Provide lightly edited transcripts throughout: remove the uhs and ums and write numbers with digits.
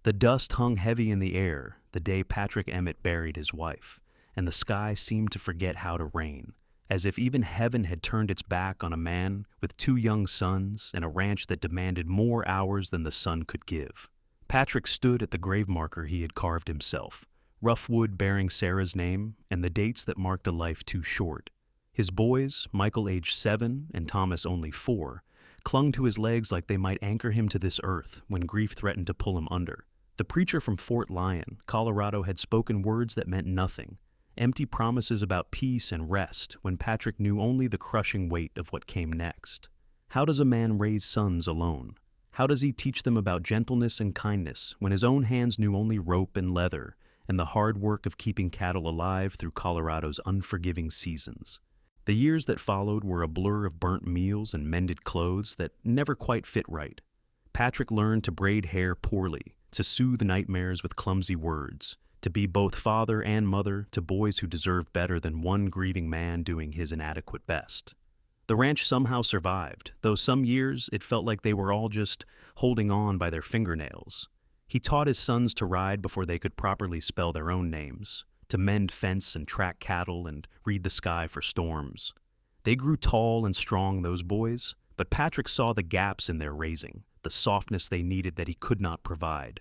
The dust hung heavy in the air the day Patrick Emmett buried his wife, and the sky seemed to forget how to rain, as if even heaven had turned its back on a man with two young sons and a ranch that demanded more hours than the sun could give. Patrick stood at the grave marker he had carved himself, rough wood bearing Sarah's name and the dates that marked a life too short. His boys, Michael aged 7 and Thomas only 4, clung to his legs like they might anchor him to this earth when grief threatened to pull him under. The preacher from Fort Lyon, Colorado, had spoken words that meant nothing, empty promises about peace and rest when Patrick knew only the crushing weight of what came next. How does a man raise sons alone? How does he teach them about gentleness and kindness when his own hands knew only rope and leather and the hard work of keeping cattle alive through Colorado's unforgiving seasons? The years that followed were a blur of burnt meals and mended clothes that never quite fit right. Patrick learned to braid hair poorly, to soothe nightmares with clumsy words, to be both father and mother to boys who deserved better than one grieving man doing his inadequate best. The ranch somehow survived, though some years it felt like they were all just holding on by their fingernails. He taught his sons to ride before they could properly spell their own names, to mend fence and track cattle and read the sky for storms. They grew tall and strong, those boys, but Patrick saw the gaps in their raising, the softness they needed that he could not provide.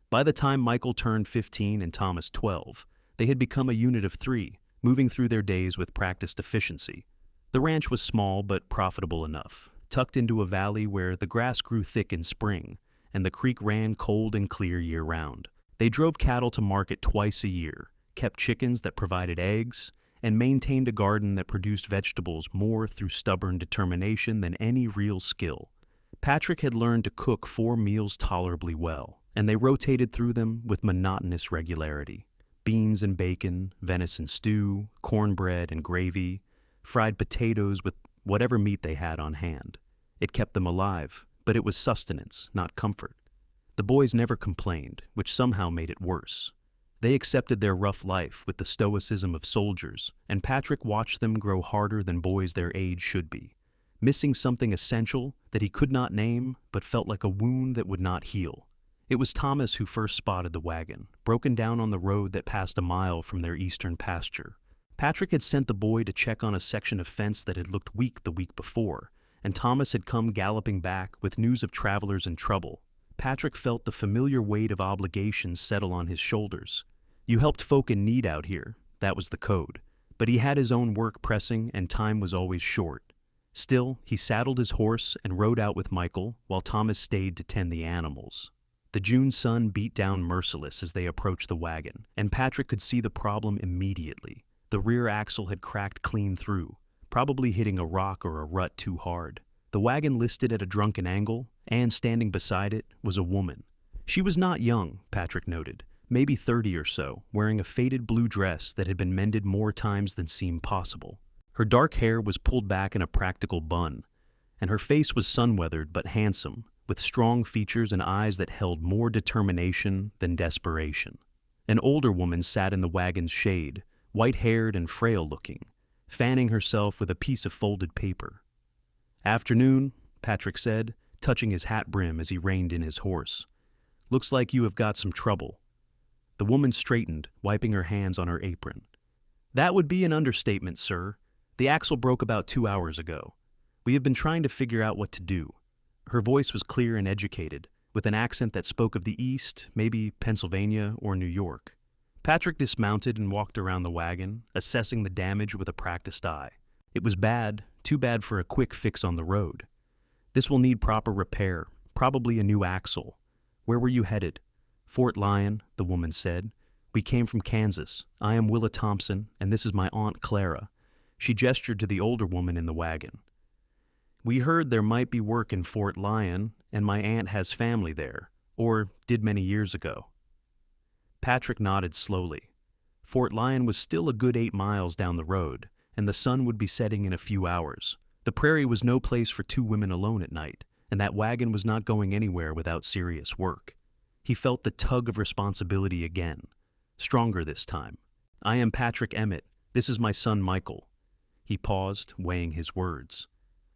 By the time Michael turned 15 and Thomas 12, they had become a unit of 3, moving through their days with practiced efficiency. The ranch was small but profitable enough, tucked into a valley where the grass grew thick in spring, and the creek ran cold and clear year-round. They drove cattle to market twice a year, kept chickens that provided eggs, and maintained a garden that produced vegetables more through stubborn determination than any real skill. Patrick had learned to cook 4 meals tolerably well, and they rotated through them with monotonous regularity. Beans and bacon, venison stew, cornbread and gravy, fried potatoes with whatever meat they had on hand. It kept them alive, but it was sustenance, not comfort. The boys never complained, which somehow made it worse. They accepted their rough life with the stoicism of soldiers, and Patrick watched them grow harder than boys their age should be, missing something essential that he could not name but felt like a wound that would not heal. It was Thomas who first spotted the wagon, broken down on the road that passed a mile from their eastern pasture. Patrick had sent the boy to check on a section of fence that had looked weak the week before, and Thomas had come galloping back with news of travelers in trouble. Patrick felt the familiar weight of obligations settle on his shoulders. You helped folk in need out here, that was the code, but he had his own work pressing and time was always short. Still, he saddled his horse and rode out with Michael while Thomas stayed to tend the animals. The June sun beat down merciless as they approached the wagon, and Patrick could see the problem immediately. The rear axle had cracked clean through, probably hitting a rock or a rut too hard. The wagon listed at a drunken angle, and standing beside it was a woman. She was not young, Patrick noted, maybe 30 or so, wearing a faded blue dress that had been mended more times than seemed possible. Her dark hair was pulled back in a practical bun, and her face was sun-weathered but handsome, with strong features and eyes that held more determination than desperation. An older woman sat in the wagon's shade, white-haired and frail-looking, fanning herself with a piece of folded paper. "Afternoon," Patrick said, touching his hat brim as he reined in his horse. "Looks like you have got some trouble." The woman straightened, wiping her hands on her apron. "That would be an understatement, sir. The axle broke about 2 hours ago. We have been trying to figure out what to do." Her voice was clear and educated, with an accent that spoke of the East, maybe Pennsylvania or New York. Patrick dismounted and walked around the wagon, assessing the damage with a practiced eye. It was bad, too bad for a quick fix on the road. "This will need proper repair, probably a new axle. Where were you headed?" "Fort Lyon," the woman said. "We came from Kansas. I am Willa Thompson, and this is my Aunt Clara." She gestured to the older woman in the wagon. "We heard there might be work in Fort Lyon, and my aunt has family there, or did many years ago." Patrick nodded slowly. Fort Lyon was still a good 8 miles down the road, and the sun would be setting in a few hours. The prairie was no place for 2 women alone at night, and that wagon was not going anywhere without serious work. He felt the tug of responsibility again, stronger this time. "I am Patrick Emmett. This is my son Michael." He paused, weighing his words.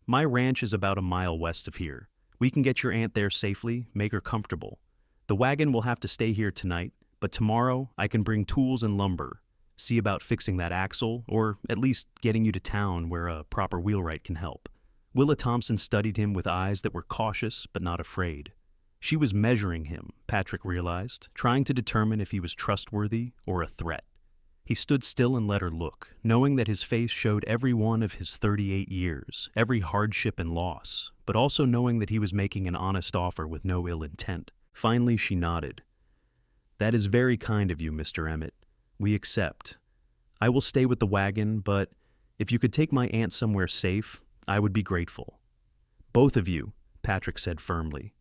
"My ranch is about a mile west of here. We can get your aunt there safely, make her comfortable. The wagon will have to stay here tonight, but tomorrow I can bring tools and lumber. See about fixing that axle, or at least getting you to town where a proper wheelwright can help." Willa Thompson studied him with eyes that were cautious but not afraid. She was measuring him, Patrick realized, trying to determine if he was trustworthy or a threat. He stood still and let her look, knowing that his face showed every one of his 38 years, every hardship and loss, but also knowing that he was making an honest offer with no ill intent. Finally, she nodded. "That is very kind of you, Mr. Emmett. We accept. I will stay with the wagon, but if you could take my aunt somewhere safe, I would be grateful." "Both of you," Patrick said firmly.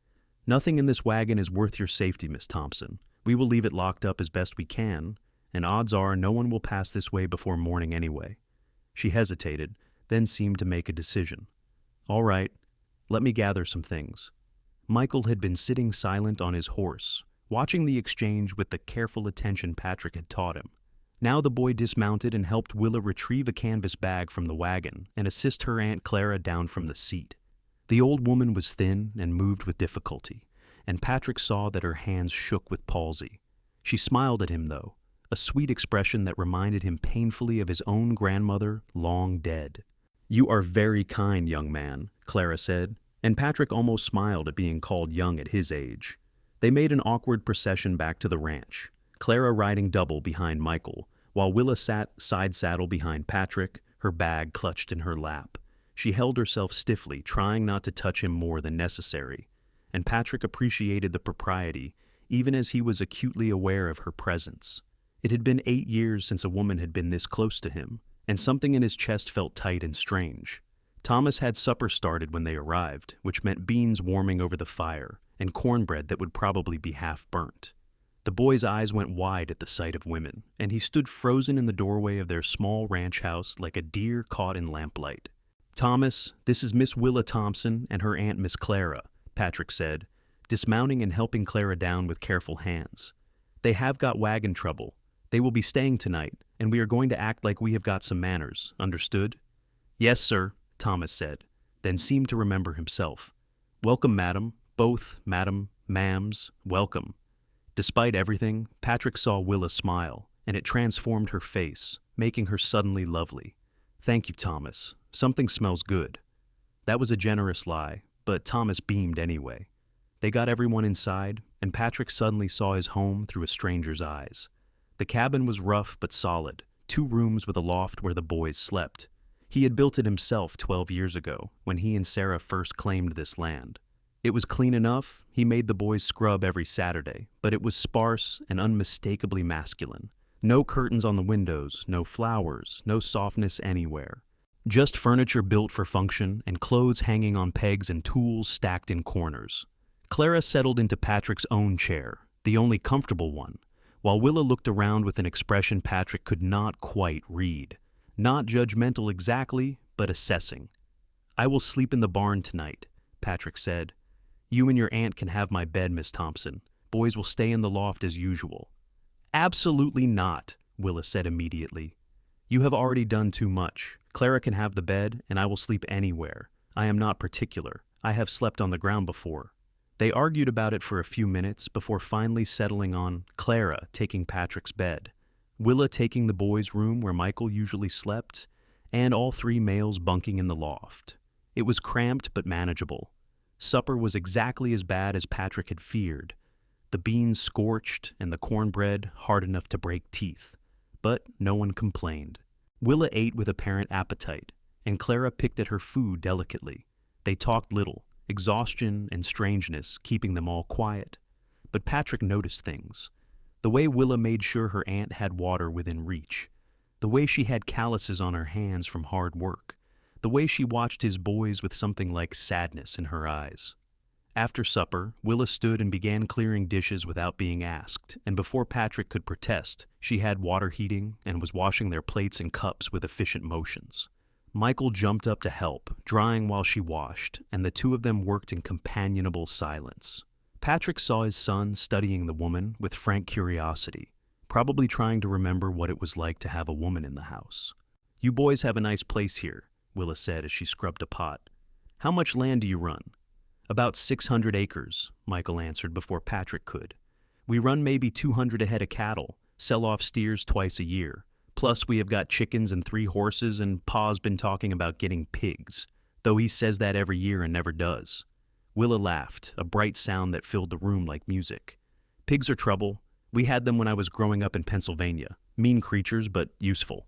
"Nothing in this wagon is worth your safety, Miss Thompson. We will leave it locked up as best we can, and odds are no one will pass this way before morning anyway." She hesitated, then seemed to make a decision. "All right, let me gather some things." Michael had been sitting silent on his horse, watching the exchange with the careful attention Patrick had taught him. Now the boy dismounted and helped Willa retrieve a canvas bag from the wagon and assist her Aunt Clara down from the seat. The old woman was thin and moved with difficulty, and Patrick saw that her hands shook with palsy. She smiled at him, though, a sweet expression that reminded him painfully of his own grandmother, long dead. "You are very kind, young man," Clara said, and Patrick almost smiled at being called young at his age. They made an awkward procession back to the ranch, Clara riding double behind Michael, while Willa sat side saddle behind Patrick, her bag clutched in her lap. She held herself stiffly, trying not to touch him more than necessary, and Patrick appreciated the propriety, even as he was acutely aware of her presence. It had been 8 years since a woman had been this close to him, and something in his chest felt tight and strange. Thomas had supper started when they arrived, which meant beans warming over the fire, and cornbread that would probably be half burnt. The boy's eyes went wide at the sight of women, and he stood frozen in the doorway of their small ranch house like a deer caught in lamplight. "Thomas, this is Miss Willa Thompson and her Aunt Miss Clara," Patrick said, dismounting and helping Clara down with careful hands. "They have got wagon trouble. They will be staying tonight, and we are going to act like we have got some manners, understood?" "Yes, sir," Thomas said, then seemed to remember himself. "Welcome, madam. Both, madam, ma'ams, welcome." Despite everything, Patrick saw Willa smile, and it transformed her face, making her suddenly lovely. "Thank you, Thomas. Something smells good." That was a generous lie, but Thomas beamed anyway. They got everyone inside, and Patrick suddenly saw his home through a stranger's eyes. The cabin was rough but solid, 2 rooms with a loft where the boys slept. He had built it himself 12 years ago, when he and Sarah first claimed this land. It was clean enough. He made the boys scrub every Saturday, but it was sparse and unmistakably masculine. No curtains on the windows, no flowers, no softness anywhere. Just furniture built for function and clothes hanging on pegs and tools stacked in corners. Clara settled into Patrick's own chair, the only comfortable one, while Willa looked around with an expression Patrick could not quite read. Not judgmental exactly, but assessing. "I will sleep in the barn tonight," Patrick said. "You and your aunt can have my bed, Miss Thompson. Boys will stay in the loft as usual." "Absolutely not," Willa said immediately. "You have already done too much. Clara can have the bed, and I will sleep anywhere. I am not particular. I have slept on the ground before." They argued about it for a few minutes before finally settling on Clara taking Patrick's bed, Willa taking the boys' room where Michael usually slept, and all 3 males bunking in the loft. It was cramped but manageable. Supper was exactly as bad as Patrick had feared. The beans scorched and the cornbread hard enough to break teeth. But no one complained. Willa ate with apparent appetite, and Clara picked at her food delicately. They talked little, exhaustion and strangeness keeping them all quiet. But Patrick noticed things. The way Willa made sure her aunt had water within reach. The way she had calluses on her hands from hard work. The way she watched his boys with something like sadness in her eyes. After supper, Willa stood and began clearing dishes without being asked, and before Patrick could protest, she had water heating and was washing their plates and cups with efficient motions. Michael jumped up to help, drying while she washed, and the 2 of them worked in companionable silence. Patrick saw his son studying the woman with frank curiosity, probably trying to remember what it was like to have a woman in the house. "You boys have a nice place here," Willa said as she scrubbed a pot. "How much land do you run?" About 600 acres, Michael answered before Patrick could. We run maybe 200 head of cattle, sell off steers twice a year. Plus, we have got chickens and 3 horses, and Pa's been talking about getting pigs, though he says that every year and never does. Willa laughed, a bright sound that filled the room like music. Pigs are trouble. We had them when I was growing up in Pennsylvania. Mean creatures, but useful.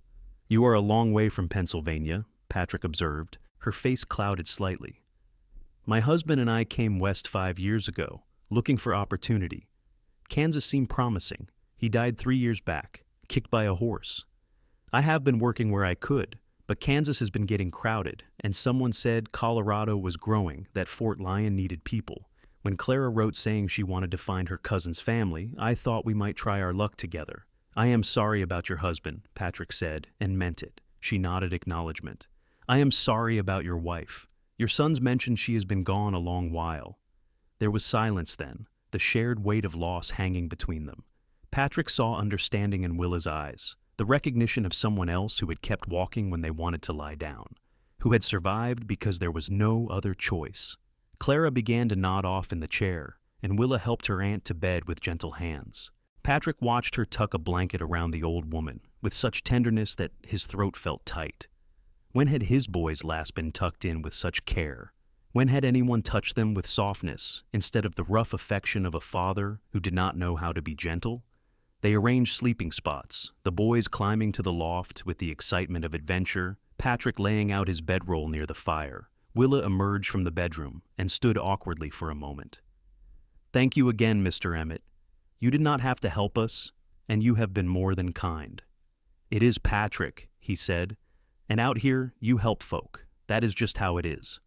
You are a long way from Pennsylvania, Patrick observed, her face clouded slightly. My husband and I came west 5 years ago, looking for opportunity. Kansas seemed promising. He died 3 years back, kicked by a horse. I have been working where I could, but Kansas has been getting crowded, and someone said Colorado was growing, that Fort Lyon needed people. When Clara wrote saying she wanted to find her cousin's family, I thought we might try our luck together. I am sorry about your husband, Patrick said, and meant it. She nodded acknowledgement. I am sorry about your wife. Your sons mentioned she has been gone a long while. There was silence then, the shared weight of loss hanging between them. Patrick saw understanding in Willa's eyes, the recognition of someone else who had kept walking when they wanted to lie down, who had survived because there was no other choice. Clara began to nod off in the chair, and Willa helped her aunt to bed with gentle hands. Patrick watched her tuck a blanket around the old woman, with such tenderness that his throat felt tight. When had his boys last been tucked in with such care? When had anyone touched them with softness, instead of the rough affection of a father who did not know how to be gentle? They arranged sleeping spots, the boys climbing to the loft with the excitement of adventure, Patrick laying out his bedroll near the fire. Willa emerged from the bedroom and stood awkwardly for a moment. Thank you again, Mr. Emmett. You did not have to help us, and you have been more than kind. It is Patrick, he said, and out here you help folk. That is just how it is.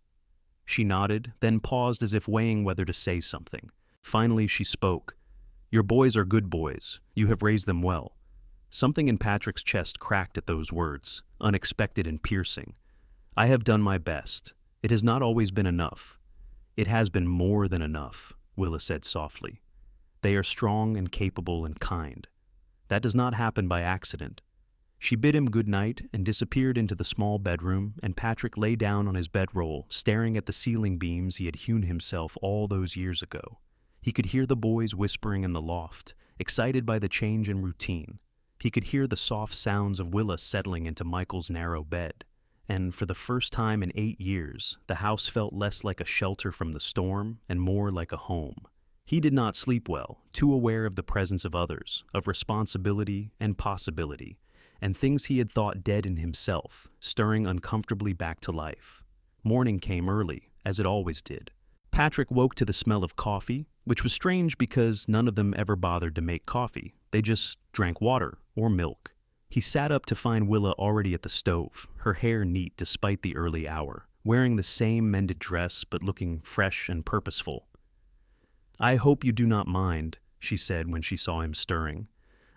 She nodded, then paused as if weighing whether to say something. Finally she spoke. Your boys are good boys. You have raised them well. Something in Patrick's chest cracked at those words, unexpected and piercing. I have done my best. It has not always been enough. It has been more than enough, Willa said softly. They are strong and capable and kind. That does not happen by accident. She bid him good night and disappeared into the small bedroom, and Patrick lay down on his bedroll, staring at the ceiling beams he had hewn himself all those years ago. He could hear the boys whispering in the loft, excited by the change in routine. He could hear the soft sounds of Willa settling into Michael's narrow bed. And for the first time in 8 years, the house felt less like a shelter from the storm and more like a home. He did not sleep well, too aware of the presence of others, of responsibility and possibility, and things he had thought dead in himself, stirring uncomfortably back to life. Morning came early, as it always did. Patrick woke to the smell of coffee, which was strange because none of them ever bothered to make coffee. They just drank water or milk. He sat up to find Willa already at the stove, her hair neat despite the early hour, wearing the same mended dress but looking fresh and purposeful. I hope you do not mind, she said when she saw him stirring.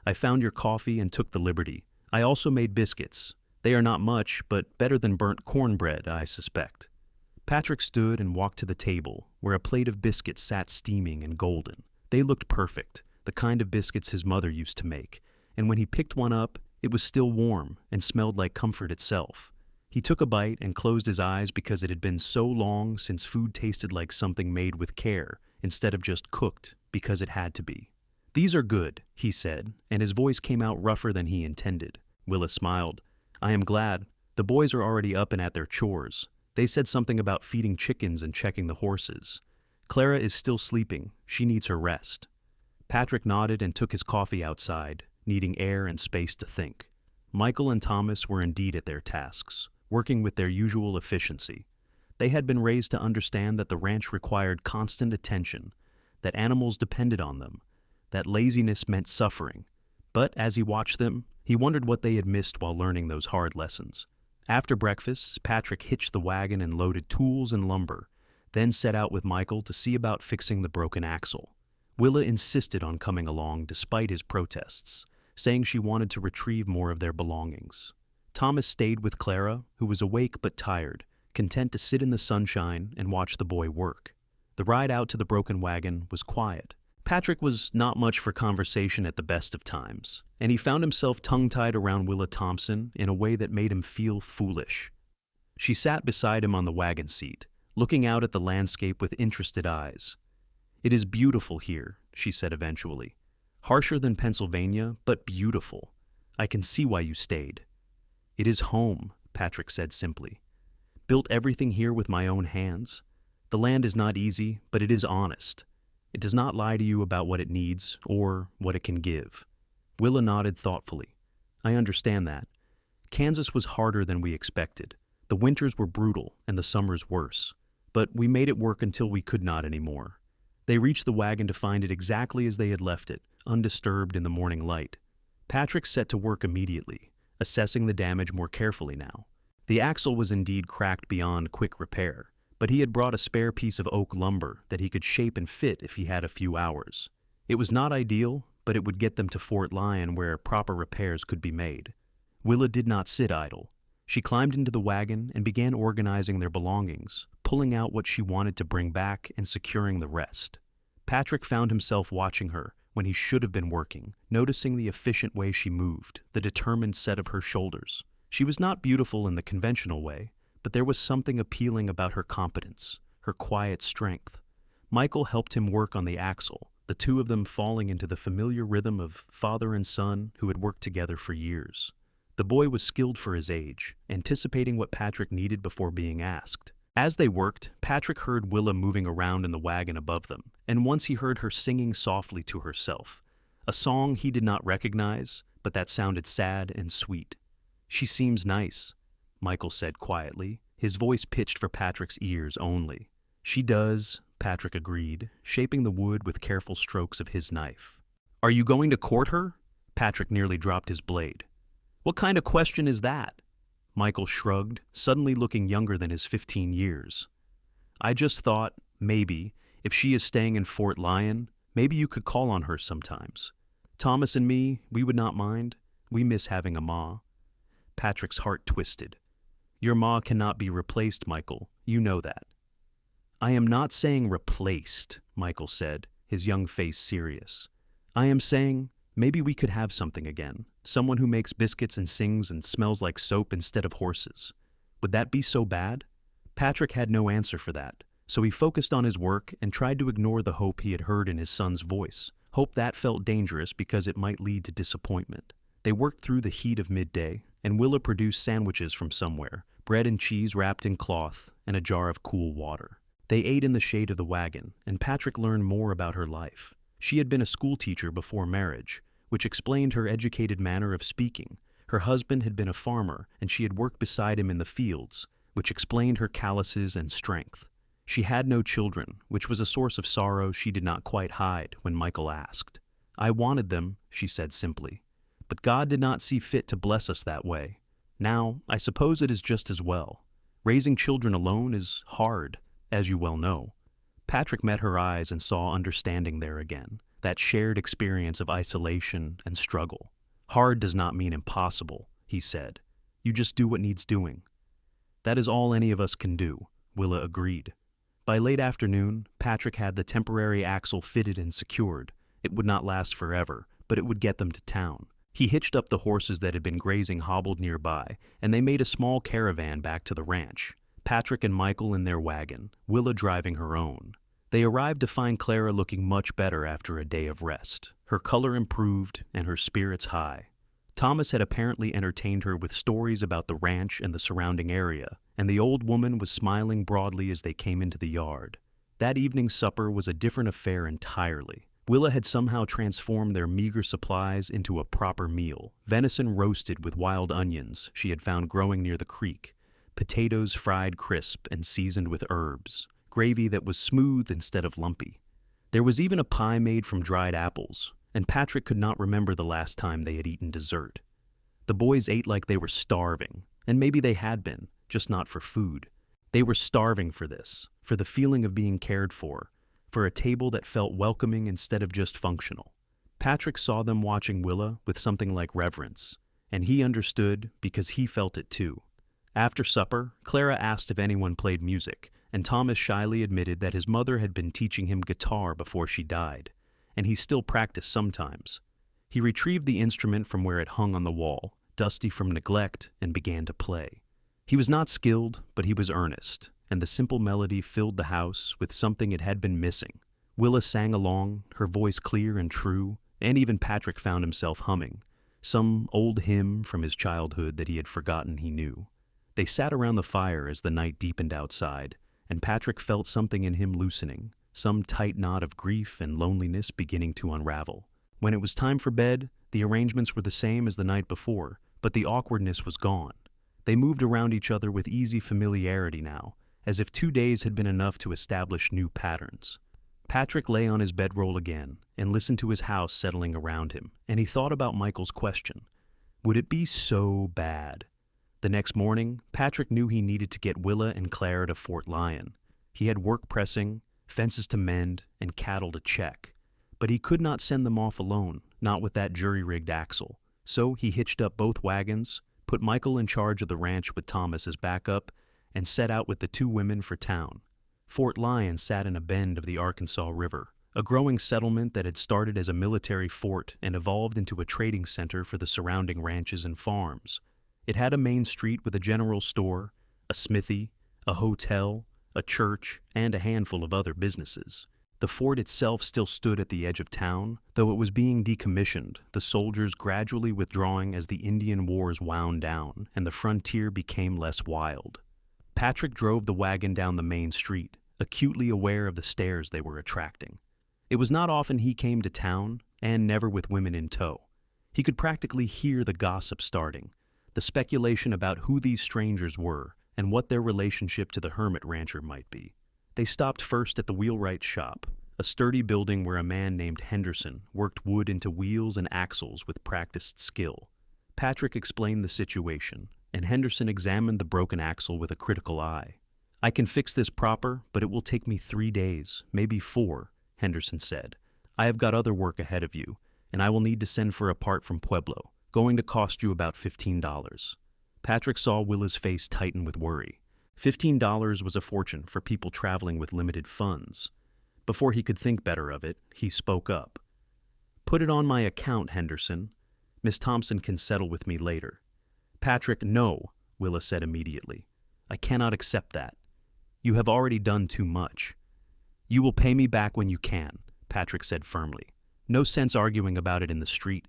I found your coffee and took the liberty. I also made biscuits. They are not much, but better than burnt cornbread, I suspect. Patrick stood and walked to the table, where a plate of biscuits sat steaming and golden. They looked perfect, the kind of biscuits his mother used to make, and when he picked one up, it was still warm and smelled like comfort itself. He took a bite and closed his eyes because it had been so long since food tasted like something made with care, instead of just cooked because it had to be. These are good, he said, and his voice came out rougher than he intended. Willa smiled. I am glad. The boys are already up and at their chores. They said something about feeding chickens and checking the horses. Clara is still sleeping. She needs her rest. Patrick nodded and took his coffee outside, needing air and space to think. Michael and Thomas were indeed at their tasks, working with their usual efficiency. They had been raised to understand that the ranch required constant attention, that animals depended on them, that laziness meant suffering. But as he watched them, he wondered what they had missed while learning those hard lessons. After breakfast, Patrick hitched the wagon and loaded tools and lumber, then set out with Michael to see about fixing the broken axle. Willa insisted on coming along despite his protests, saying she wanted to retrieve more of their belongings. Thomas stayed with Clara, who was awake but tired, content to sit in the sunshine and watch the boy work. The ride out to the broken wagon was quiet. Patrick was not much for conversation at the best of times, and he found himself tongue-tied around Willa Thompson in a way that made him feel foolish. She sat beside him on the wagon seat, looking out at the landscape with interested eyes. "It is beautiful here," she said eventually. "Harsher than Pennsylvania, but beautiful. I can see why you stayed." "It is home," Patrick said simply. "Built everything here with my own hands. The land is not easy, but it is honest. It does not lie to you about what it needs or what it can give." Willa nodded thoughtfully. "I understand that. Kansas was harder than we expected. The winters were brutal and the summers worse. But we made it work until we could not anymore." They reached the wagon to find it exactly as they had left it, undisturbed in the morning light. Patrick set to work immediately, assessing the damage more carefully now. The axle was indeed cracked beyond quick repair, but he had brought a spare piece of oak lumber that he could shape and fit if he had a few hours. It was not ideal, but it would get them to Fort Lyon where proper repairs could be made. Willa did not sit idle. She climbed into the wagon and began organizing their belongings, pulling out what she wanted to bring back and securing the rest. Patrick found himself watching her when he should have been working, noticing the efficient way she moved, the determined set of her shoulders. She was not beautiful in the conventional way, but there was something appealing about her competence, her quiet strength. Michael helped him work on the axle, the two of them falling into the familiar rhythm of father and son who had worked together for years. The boy was skilled for his age, anticipating what Patrick needed before being asked. As they worked, Patrick heard Willa moving around in the wagon above them, and once he heard her singing softly to herself, a song he did not recognize, but that sounded sad and sweet. "She seems nice," Michael said quietly, his voice pitched for Patrick's ears only. "She does," Patrick agreed, shaping the wood with careful strokes of his knife. "Are you going to court her?" Patrick nearly dropped his blade. "What kind of question is that?" Michael shrugged, suddenly looking younger than his 15 years. "I just thought, maybe, if she is staying in Fort Lyon, maybe you could call on her sometimes. Thomas and me, we would not mind. We miss having a ma." Patrick's heart twisted. "Your ma cannot be replaced, Michael. You know that." "I am not saying replaced," Michael said, his young face serious. "I am saying maybe we could have something again. Someone who makes biscuits and sings and smells like soap instead of horses. Would that be so bad?" Patrick had no answer for that, so he focused on his work and tried to ignore the hope he had heard in his son's voice, hope that felt dangerous because it might lead to disappointment. They worked through the heat of midday, and Willa produced sandwiches from somewhere, bread and cheese wrapped in cloth, and a jar of cool water. They ate in the shade of the wagon, and Patrick learned more about her life. She had been a schoolteacher before marriage, which explained her educated manner of speaking. Her husband had been a farmer, and she had worked beside him in the fields, which explained her calluses and strength. She had no children, which was a source of sorrow she did not quite hide when Michael asked. "I wanted them," she said simply, "but God did not see fit to bless us that way. Now, I suppose it is just as well. Raising children alone is hard, as you well know." Patrick met her eyes and saw understanding there again, that shared experience of isolation and struggle. "Hard does not mean impossible," he said. "You just do what needs doing." "That is all any of us can do," Willa agreed. By late afternoon, Patrick had the temporary axle fitted and secured. It would not last forever, but it would get them to town. He hitched up the horses that had been grazing hobbled nearby, and they made a small caravan back to the ranch. Patrick and Michael in their wagon, Willa driving her own. They arrived to find Clara looking much better after a day of rest. Her color improved and her spirits high. Thomas had apparently entertained her with stories about the ranch and the surrounding area, and the old woman was smiling broadly as they came into the yard. That evening's supper was a different affair entirely. Willa had somehow transformed their meager supplies into a proper meal. Venison roasted with wild onions she had found growing near the creek, potatoes fried crisp and seasoned with herbs, gravy that was smooth instead of lumpy. There was even a pie made from dried apples, and Patrick could not remember the last time they had eaten dessert. The boys ate like they were starving, and maybe they had been, just not for food. They were starving for this, for the feeling of being cared for a table that felt welcoming instead of just functional. Patrick saw them watching Willa with something like reverence, and he understood because he felt it too. After supper, Clara asked if anyone played music, and Thomas shyly admitted that his mother had been teaching him guitar before she died, and he still practiced sometimes. He retrieved the instrument from where it hung on the wall, dusty from neglect, and began to play. He was not skilled, but he was earnest, and the simple melody filled the house with something it had been missing. Willa sang along, her voice clear and true, and even Patrick found himself humming, some old hymn from his childhood that he had forgotten he knew. They sat around the fire as the night deepened outside, and Patrick felt something in him loosening, some tight knot of grief and loneliness beginning to unravel. When it was time for bed, the arrangements were the same as the night before, but the awkwardness was gone. They moved around each other with easy familiarity now, as if 2 days had been enough to establish new patterns. Patrick lay on his bedroll again and listened to his house settling around him, and he thought about Michael's question. Would it be so bad? The next morning, Patrick knew he needed to get Willa and Clara to Fort Lyon. He had work pressing, fences to mend, and cattle to check. But he could not send them off alone, not with that jury-rigged axle. So he hitched up both wagons, put Michael in charge of the ranch with Thomas as backup, and set out with the 2 women for town. Fort Lyon sat in a bend of the Arkansas River, a growing settlement that had started as a military fort and evolved into a trading center for the surrounding ranches and farms. It had a main street with a general store, a smithy, a hotel, a church, and a handful of other businesses. The fort itself still stood at the edge of town, though it was being decommissioned, the soldiers gradually withdrawing as the Indian Wars wound down and the frontier became less wild. Patrick drove the wagon down the main street, acutely aware of the stares they were attracting. It was not often he came to town, and never with women in tow. He could practically hear the gossip starting, the speculation about who these strangers were and what their relationship to the hermit rancher might be. They stopped first at the wheelwright's shop, a sturdy building where a man named Henderson worked wood into wheels and axles with practiced skill. Patrick explained the situation, and Henderson examined the broken axle with a critical eye. I can fix this proper, but it will take me 3 days, maybe 4, Henderson said. I have got other work ahead of you, and I will need to send for a part from Pueblo, going to cost you about $15. Patrick saw Willa's face tighten with worry. $15 was a fortune for people traveling with limited funds. Before he could think better of it, he spoke up. Put it on my account, Henderson. Miss Thompson can settle with me later. Patrick, no, Willa said immediately. I cannot accept that. You have already done too much. You will pay me back when you can, Patrick said firmly. No sense arguing about it in the street.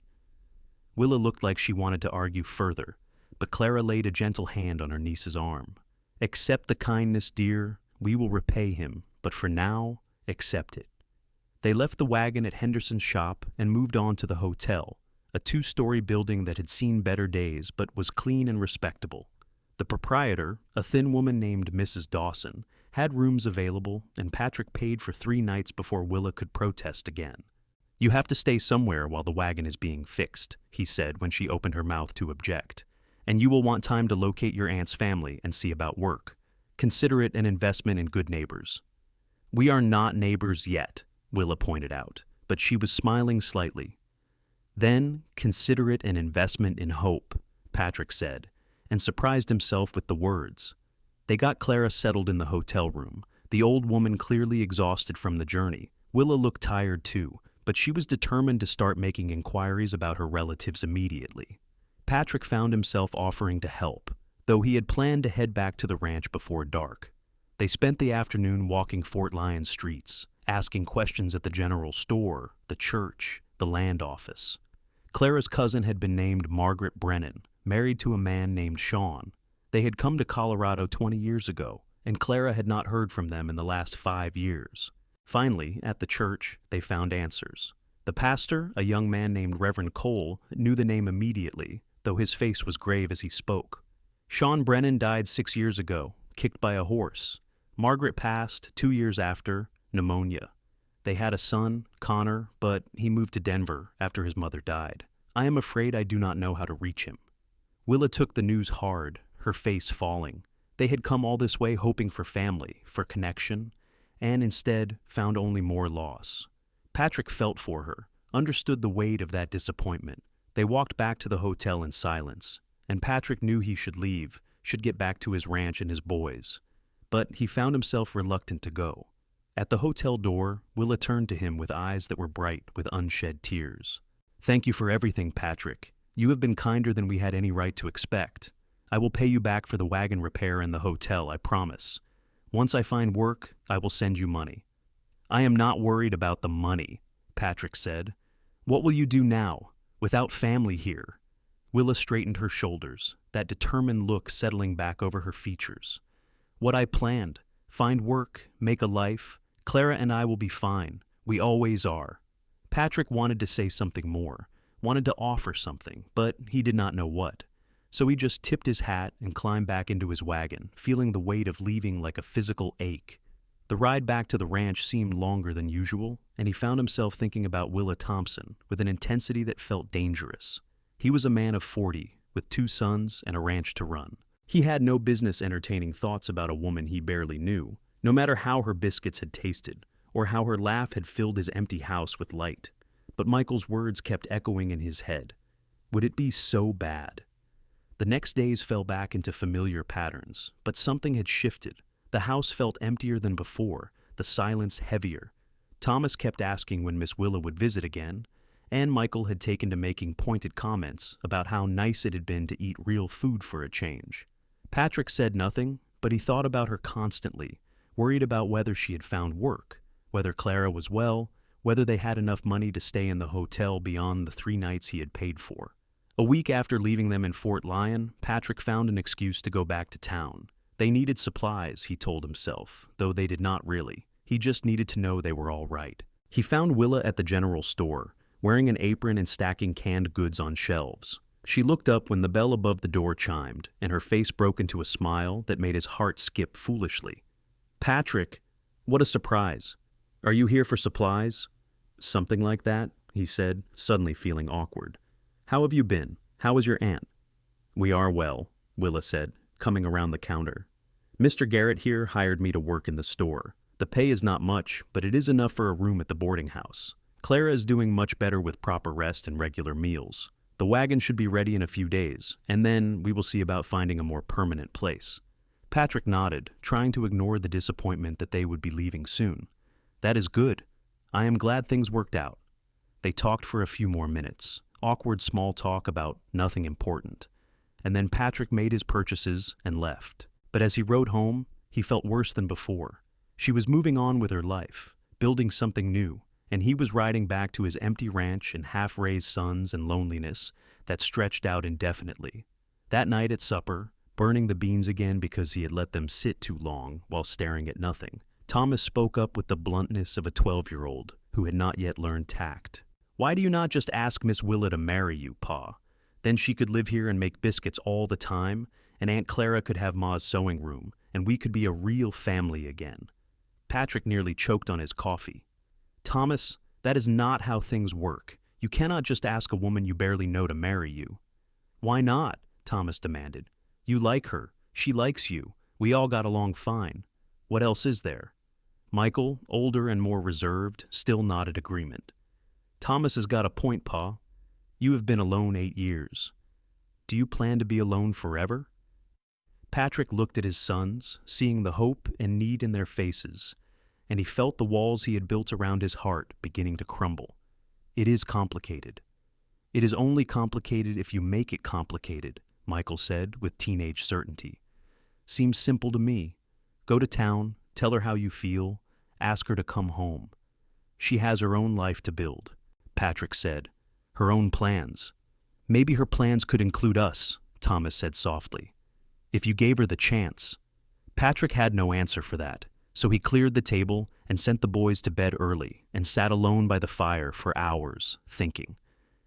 Willa looked like she wanted to argue further, but Clara laid a gentle hand on her niece's arm. Accept the kindness, dear. We will repay him, but for now, accept it. They left the wagon at Henderson's shop and moved on to the hotel, a 2-story building that had seen better days but was clean and respectable. The proprietor, a thin woman named Mrs. Dawson, had rooms available, and Patrick paid for 3 nights before Willa could protest again. You have to stay somewhere while the wagon is being fixed, he said when she opened her mouth to object. And you will want time to locate your aunt's family and see about work. Consider it an investment in good neighbors. We are not neighbors yet, Willa pointed out, but she was smiling slightly. Then consider it an investment in hope, Patrick said, and surprised himself with the words. They got Clara settled in the hotel room, the old woman clearly exhausted from the journey. Willa looked tired too, but she was determined to start making inquiries about her relatives immediately. Patrick found himself offering to help, though he had planned to head back to the ranch before dark. They spent the afternoon walking Fort Lyon streets, asking questions at the general store, the church, the land office. Clara's cousin had been named Margaret Brennan, married to a man named Sean. They had come to Colorado 20 years ago, and Clara had not heard from them in the last 5 years. Finally, at the church, they found answers. The pastor, a young man named Reverend Cole, knew the name immediately, though his face was grave as he spoke. Sean Brennan died 6 years ago, kicked by a horse. Margaret passed 2 years after, pneumonia. They had a son, Connor, but he moved to Denver after his mother died. I am afraid I do not know how to reach him. Willa took the news hard, her face falling. They had come all this way hoping for family, for connection, and instead found only more loss. Patrick felt for her, understood the weight of that disappointment. They walked back to the hotel in silence, and Patrick knew he should leave, should get back to his ranch and his boys. But he found himself reluctant to go. At the hotel door, Willa turned to him with eyes that were bright with unshed tears. Thank you for everything, Patrick. You have been kinder than we had any right to expect. I will pay you back for the wagon repair and the hotel, I promise. Once I find work, I will send you money." "I am not worried about the money," Patrick said. "What will you do now, without family here?" Willa straightened her shoulders, that determined look settling back over her features. "What I planned. Find work, make a life. Clara and I will be fine. We always are." Patrick wanted to say something more, wanted to offer something, but he did not know what. So he just tipped his hat and climbed back into his wagon, feeling the weight of leaving like a physical ache. The ride back to the ranch seemed longer than usual, and he found himself thinking about Willa Thompson with an intensity that felt dangerous. He was a man of 40, with 2 sons and a ranch to run. He had no business entertaining thoughts about a woman he barely knew, no matter how her biscuits had tasted, or how her laugh had filled his empty house with light. But Michael's words kept echoing in his head. Would it be so bad? The next days fell back into familiar patterns, but something had shifted. The house felt emptier than before, the silence heavier. Thomas kept asking when Miss Willa would visit again, and Michael had taken to making pointed comments about how nice it had been to eat real food for a change. Patrick said nothing, but he thought about her constantly, worried about whether she had found work, whether Clara was well, whether they had enough money to stay in the hotel beyond the 3 nights he had paid for. A week after leaving them in Fort Lyon, Patrick found an excuse to go back to town. They needed supplies, he told himself, though they did not really. He just needed to know they were all right. He found Willa at the general store, wearing an apron and stacking canned goods on shelves. She looked up when the bell above the door chimed, and her face broke into a smile that made his heart skip foolishly. "Patrick, what a surprise. Are you here for supplies?" "Something like that," he said, suddenly feeling awkward. "How have you been? How is your aunt?" "We are well," Willa said, coming around the counter. "Mr. Garrett here hired me to work in the store. The pay is not much, but it is enough for a room at the boarding house. Clara is doing much better with proper rest and regular meals. The wagon should be ready in a few days, and then we will see about finding a more permanent place." Patrick nodded, trying to ignore the disappointment that they would be leaving soon. "That is good. I am glad things worked out." They talked for a few more minutes, awkward small talk about nothing important. And then Patrick made his purchases and left. But as he rode home, he felt worse than before. She was moving on with her life, building something new, and he was riding back to his empty ranch and half-raised sons and loneliness that stretched out indefinitely. That night at supper, burning the beans again because he had let them sit too long while staring at nothing, Thomas spoke up with the bluntness of a 12-year-old who had not yet learned tact. "Why do you not just ask Miss Willa to marry you, Pa? Then she could live here and make biscuits all the time, and Aunt Clara could have Ma's sewing room, and we could be a real family again." Patrick nearly choked on his coffee. "Thomas, that is not how things work. You cannot just ask a woman you barely know to marry you." "Why not?" Thomas demanded. "You like her. She likes you. We all got along fine. What else is there?" Michael, older and more reserved, still nodded agreement. "Thomas has got a point, Pa. You have been alone 8 years. Do you plan to be alone forever?" Patrick looked at his sons, seeing the hope and need in their faces, and he felt the walls he had built around his heart beginning to crumble. It is complicated. "It is only complicated if you make it complicated," Michael said with teenage certainty. "Seems simple to me. Go to town, tell her how you feel, ask her to come home. She has her own life to build," Patrick said. "Her own plans." "Maybe her plans could include us," Thomas said softly. "If you gave her the chance." Patrick had no answer for that, so he cleared the table and sent the boys to bed early and sat alone by the fire for hours, thinking.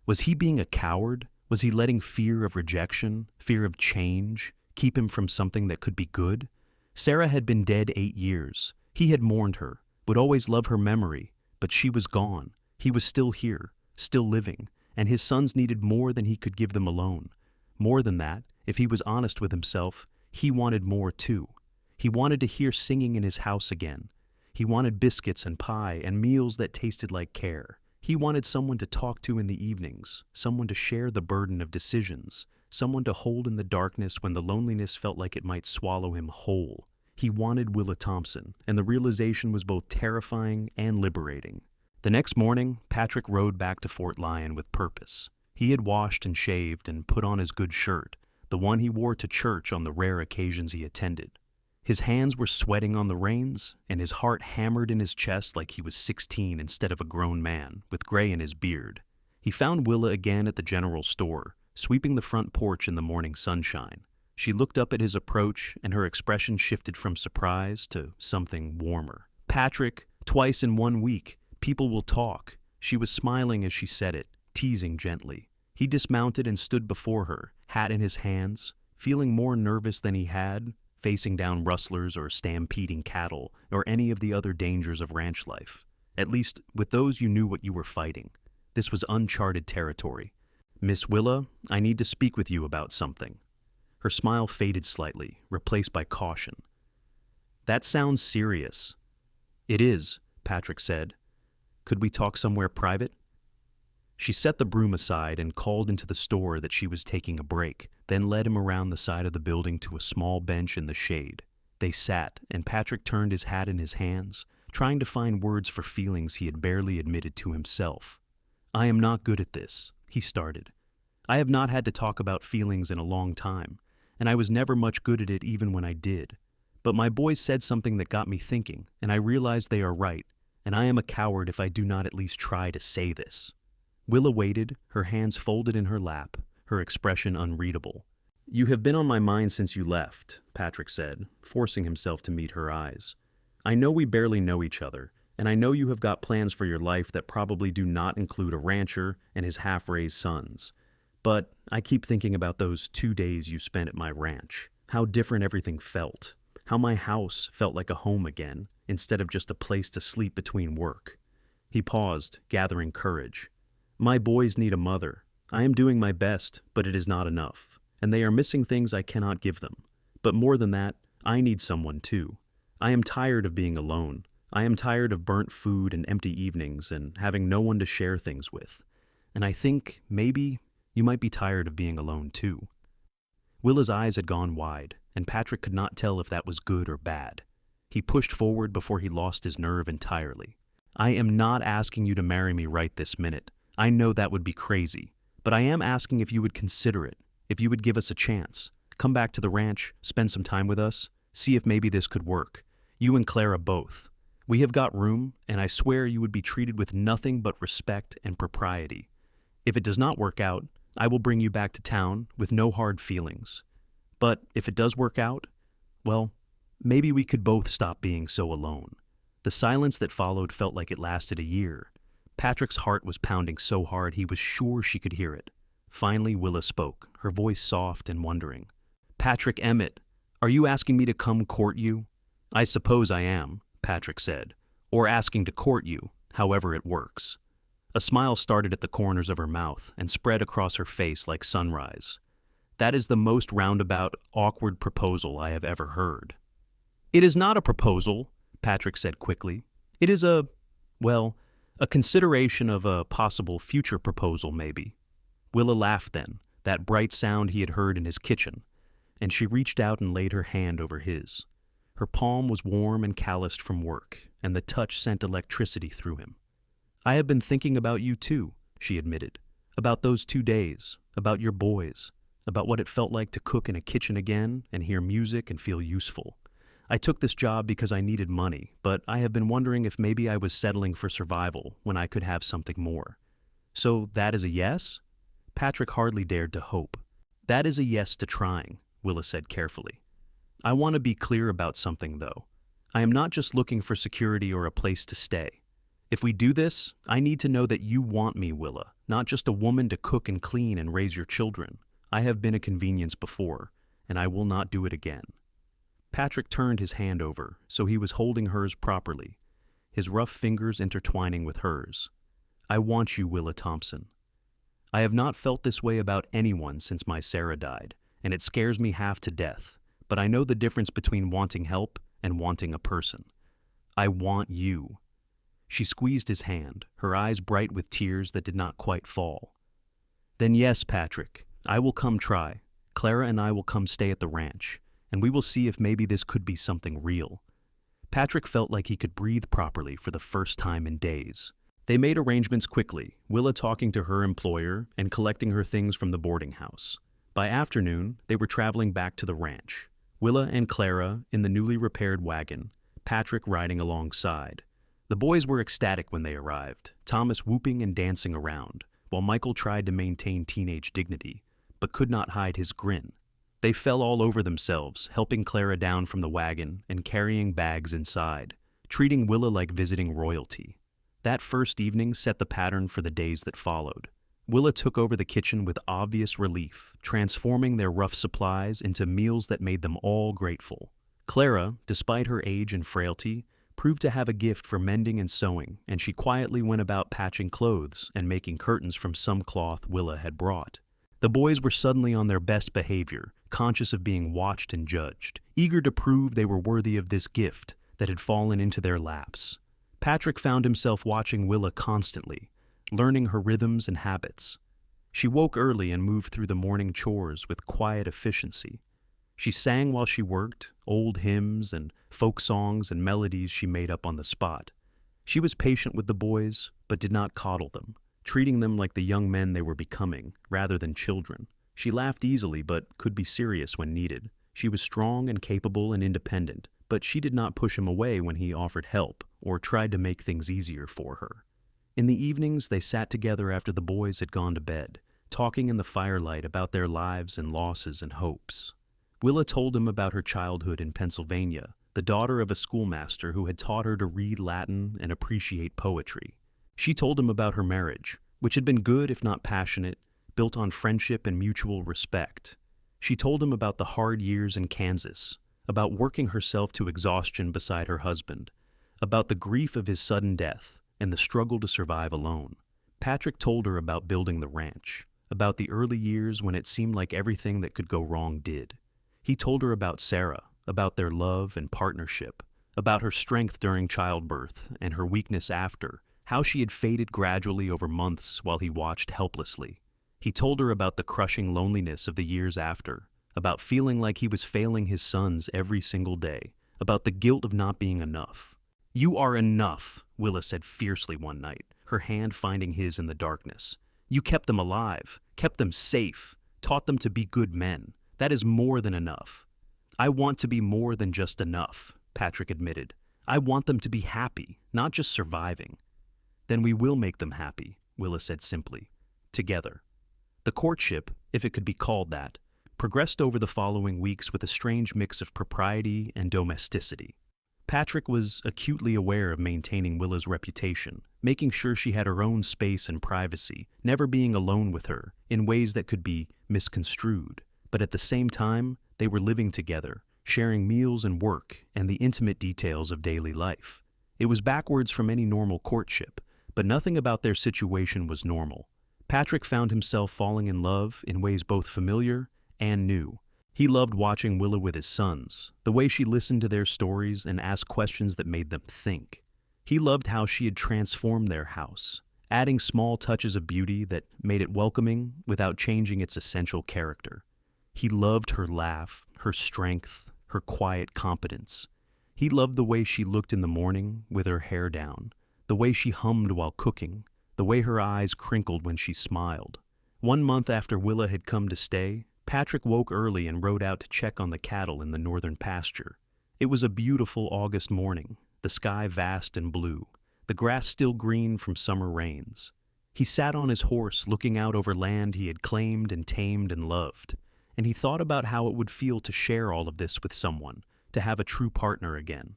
Was he being a coward? Was he letting fear of rejection, fear of change, keep him from something that could be good? Sarah had been dead 8 years. He had mourned her, would always love her memory, but she was gone. He was still here, still living, and his sons needed more than he could give them alone. More than that, if he was honest with himself, he wanted more too. He wanted to hear singing in his house again. He wanted biscuits and pie and meals that tasted like care. He wanted someone to talk to in the evenings, someone to share the burden of decisions, someone to hold in the darkness when the loneliness felt like it might swallow him whole. He wanted Willa Thompson, and the realization was both terrifying and liberating. The next morning, Patrick rode back to Fort Lyon with purpose. He had washed and shaved and put on his good shirt, the one he wore to church on the rare occasions he attended. His hands were sweating on the reins, and his heart hammered in his chest like he was 16 instead of a grown man, with gray in his beard. He found Willa again at the general store, sweeping the front porch in the morning sunshine. She looked up at his approach, and her expression shifted from surprise to something warmer. "Patrick, twice in 1 week. People will talk." She was smiling as she said it, teasing gently. He dismounted and stood before her, hat in his hands, feeling more nervous than he had, facing down rustlers or stampeding cattle or any of the other dangers of ranch life. At least, with those you knew what you were fighting. This was uncharted territory. "Miss Willa, I need to speak with you about something." Her smile faded slightly, replaced by caution. "That sounds serious." "It is," Patrick said. "Could we talk somewhere private?" She set the broom aside and called into the store that she was taking a break, then led him around the side of the building to a small bench in the shade. They sat, and Patrick turned his hat in his hands, trying to find words for feelings he had barely admitted to himself. "I am not good at this," he started. "I have not had to talk about feelings in a long time, and I was never much good at it even when I did. But my boys said something that got me thinking, and I realized they are right, and I am a coward if I do not at least try to say this." Willa waited, her hands folded in her lap, her expression unreadable. "You have been on my mind since you left," Patrick said, forcing himself to meet her eyes. "I know we barely know each other, and I know you have got plans for your life that probably do not include a rancher and his half-raised sons. But I keep thinking about those 2 days you spent at my ranch, how different everything felt, how my house felt like a home again, instead of just a place to sleep between work." He paused, gathering courage. "My boys need a mother. I am doing my best, but it is not enough, and they are missing things I cannot give them. But more than that, I need someone too. I am tired of being alone. I am tired of burnt food and empty evenings and having no one to share things with. And I think, maybe, you might be tired of being alone too." Willa's eyes had gone wide, and Patrick could not tell if that was good or bad. He pushed forward before he lost his nerve entirely. "I am not asking you to marry me right this minute. I know that would be crazy, but I am asking if you would consider it, if you would give us a chance. Come back to the ranch, spend some time with us, see if maybe this could work. You and Clara both. We have got room, and I swear you would be treated with nothing but respect and propriety. If it does not work out, I will bring you back to town with no hard feelings. But if it does work out, well, maybe we could both stop being so alone." The silence that followed felt like it lasted a year. Patrick's heart was pounding so hard he was sure she could hear it. Finally, Willa spoke, her voice soft and wondering. "Patrick Emmett, are you asking me to come court you?" "I suppose I am," Patrick said, "or asking to court you, however it works." A smile started at the corners of her mouth and spread across her face like sunrise. "That is the most roundabout, awkward proposal I have ever heard." "It is not a proposal," Patrick said quickly. "It is a consideration of a possible future proposal, maybe." Willa laughed then, that bright sound he had heard in his kitchen, and she reached out and laid her hand over his. Her palm was warm and calloused from work, and the touch sent electricity through him. "I have been thinking about you too," she admitted. "About those 2 days, about your boys, about what it felt like to cook in a kitchen again and hear music and feel useful. I took this job because I needed money, but I have been wondering if maybe I was settling for survival when I could have something more." "So that is a yes?" Patrick hardly dared to hope. "That is a yes to trying," Willa said carefully. "I want to be clear about something, though. I am not just looking for security or a place to stay. If we do this, I need to know that you want me, Willa, not just a woman to cook and clean and raise your children. I have been a convenience before, and I will not do it again." Patrick turned his hand over, so he was holding hers properly, his rough fingers intertwining with hers. "I want you, Willa Thompson. I have not felt this way about anyone since my Sarah died, and it scares me half to death, but I know the difference between wanting help and wanting a person. I want you." She squeezed his hand, her eyes bright with tears that did not quite fall. "Then yes, Patrick, I will come try. Clara and I will come stay at the ranch, and we will see if maybe this could be something real." Patrick felt like he could breathe properly for the first time in days. They made arrangements quickly, Willa talking to her employer and collecting her things from the boarding house. By afternoon, they were traveling back to the ranch. Willa and Clara in the newly repaired wagon, Patrick riding alongside. The boys were ecstatic when they arrived, Thomas whooping and dancing around, while Michael tried to maintain teenage dignity, but could not hide his grin. They fell all over themselves, helping Clara down from the wagon and carrying bags inside, treating Willa like visiting royalty. That first evening set the pattern for the days that followed. Willa took over the kitchen with obvious relief, transforming their rough supplies into meals that made them all grateful. Clara, despite her age and frailty, proved to have a gift for mending and sewing, and she quietly went about patching clothes and making curtains from some cloth Willa had brought. The boys were suddenly on their best behavior, conscious of being watched and judged, eager to prove they were worthy of this gift that had fallen into their laps. Patrick found himself watching Willa constantly, learning her rhythms and habits. She woke early and moved through the morning chores with quiet efficiency. She sang while she worked, old hymns and folk songs and melodies she made up on the spot. She was patient with the boys, but did not coddle them, treating them like the young men they were becoming, rather than children. She laughed easily, but could be serious when needed. She was strong and capable and independent, but she did not push him away when he offered help or tried to make things easier for her. In the evenings, they sat together after the boys had gone to bed, talking in the firelight about their lives and losses and hopes. Willa told him about her childhood in Pennsylvania, the daughter of a schoolmaster who had taught her to read Latin and appreciate poetry. She told him about her marriage, which had been good if not passionate, built on friendship and mutual respect. She told him about the hard years in Kansas, about working herself to exhaustion beside her husband, about the grief of his sudden death, and the struggle to survive alone. Patrick told her about building the ranch, about the early years when it seemed like everything that could go wrong did. He told her about Sarah, about their love and partnership, about her strength during childbirth and her weakness after, how she had faded gradually over months while he watched helplessly. He told her about the crushing loneliness of the years after, about feeling like he was failing his sons every single day, about the guilt of not being enough. "You are enough," Willa said fiercely one night, her hand finding his in the darkness. "You kept them alive, kept them safe, taught them to be good men. That is more than enough." "I want to be more than just enough," Patrick admitted. "I want them to be happy, not just surviving." "Then we will make them happy," Willa said simply. "Together." The courtship, if it could be called that, progressed over the following weeks with a strange mix of propriety and domesticity. Patrick was acutely aware of maintaining Willa's reputation, making sure she had her own space and privacy, never being alone with her in ways that could be misconstrued. But at the same time, they were living together, sharing meals and work and the intimate details of daily life. It was backwards from any normal courtship, but nothing about their situation was normal. Patrick found himself falling in love in ways both familiar and new. He loved watching Willa with his sons, the way she listened to their stories and asked questions that made them think. He loved how she had transformed their house, adding small touches of beauty that made it welcoming without changing its essential character. He loved her laugh, her strength, her quiet competence. He loved the way she looked in the morning with her hair down, the way she hummed while cooking, the way her eyes crinkled when she smiled. 1 month after Willa had come to stay, Patrick woke early and rode out to check on the cattle in the northern pasture. It was a beautiful August morning, the sky vast and blue, the grass still green from summer rains. He sat on his horse looking out over land he had claimed and tamed and loved, and he thought about how it would feel to share all of this with someone, to have a true partner again.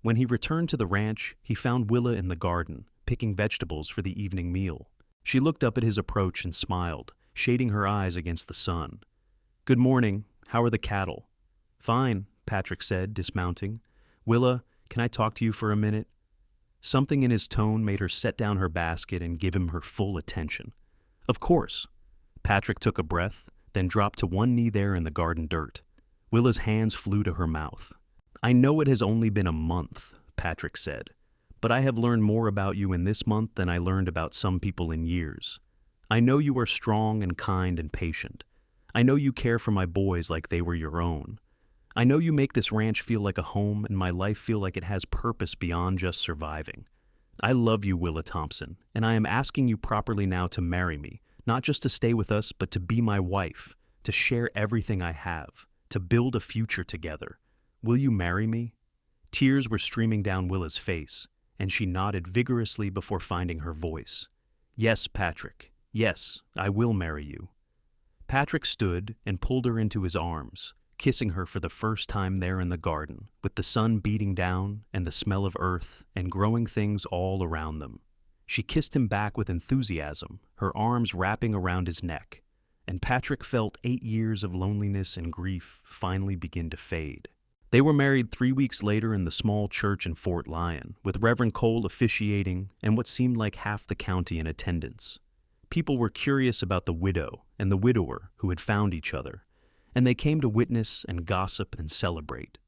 When he returned to the ranch, he found Willa in the garden, picking vegetables for the evening meal. She looked up at his approach and smiled, shading her eyes against the sun. "Good morning. How are the cattle?" "Fine," Patrick said, dismounting. "Willa, can I talk to you for a minute?" Something in his tone made her set down her basket and give him her full attention. "Of course." Patrick took a breath, then dropped to one knee there in the garden dirt. Willa's hands flew to her mouth. "I know it has only been a month," Patrick said, "but I have learned more about you in this month than I learned about some people in years. I know you are strong and kind and patient. I know you care for my boys like they were your own. I know you make this ranch feel like a home and my life feel like it has purpose beyond just surviving. I love you, Willa Thompson, and I am asking you properly now to marry me, not just to stay with us, but to be my wife, to share everything I have, to build a future together. Will you marry me? Tears were streaming down Willa's face, and she nodded vigorously before finding her voice. Yes, Patrick. Yes, I will marry you. Patrick stood and pulled her into his arms, kissing her for the first time there in the garden, with the sun beating down and the smell of earth and growing things all around them. She kissed him back with enthusiasm, her arms wrapping around his neck, and Patrick felt 8 years of loneliness and grief finally begin to fade. They were married 3 weeks later in the small church in Fort Lyon, with Reverend Cole officiating and what seemed like half the county in attendance. People were curious about the widow and the widower who had found each other, and they came to witness and gossip and celebrate.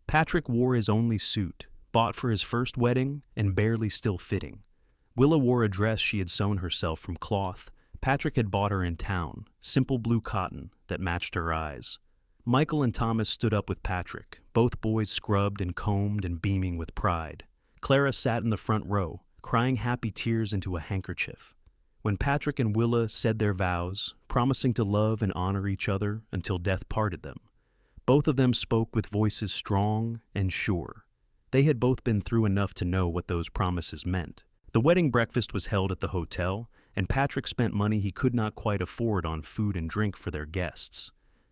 Patrick wore his only suit, bought for his first wedding and barely still fitting. Willa wore a dress she had sewn herself from cloth Patrick had bought her in town, simple blue cotton that matched her eyes. Michael and Thomas stood up with Patrick, both boys scrubbed and combed and beaming with pride. Clara sat in the front row, crying happy tears into a handkerchief. When Patrick and Willa said their vows, promising to love and honor each other until death parted them, both of them spoke with voices strong and sure. They had both been through enough to know what those promises meant. The wedding breakfast was held at the hotel, and Patrick spent money he could not quite afford on food and drink for their guests.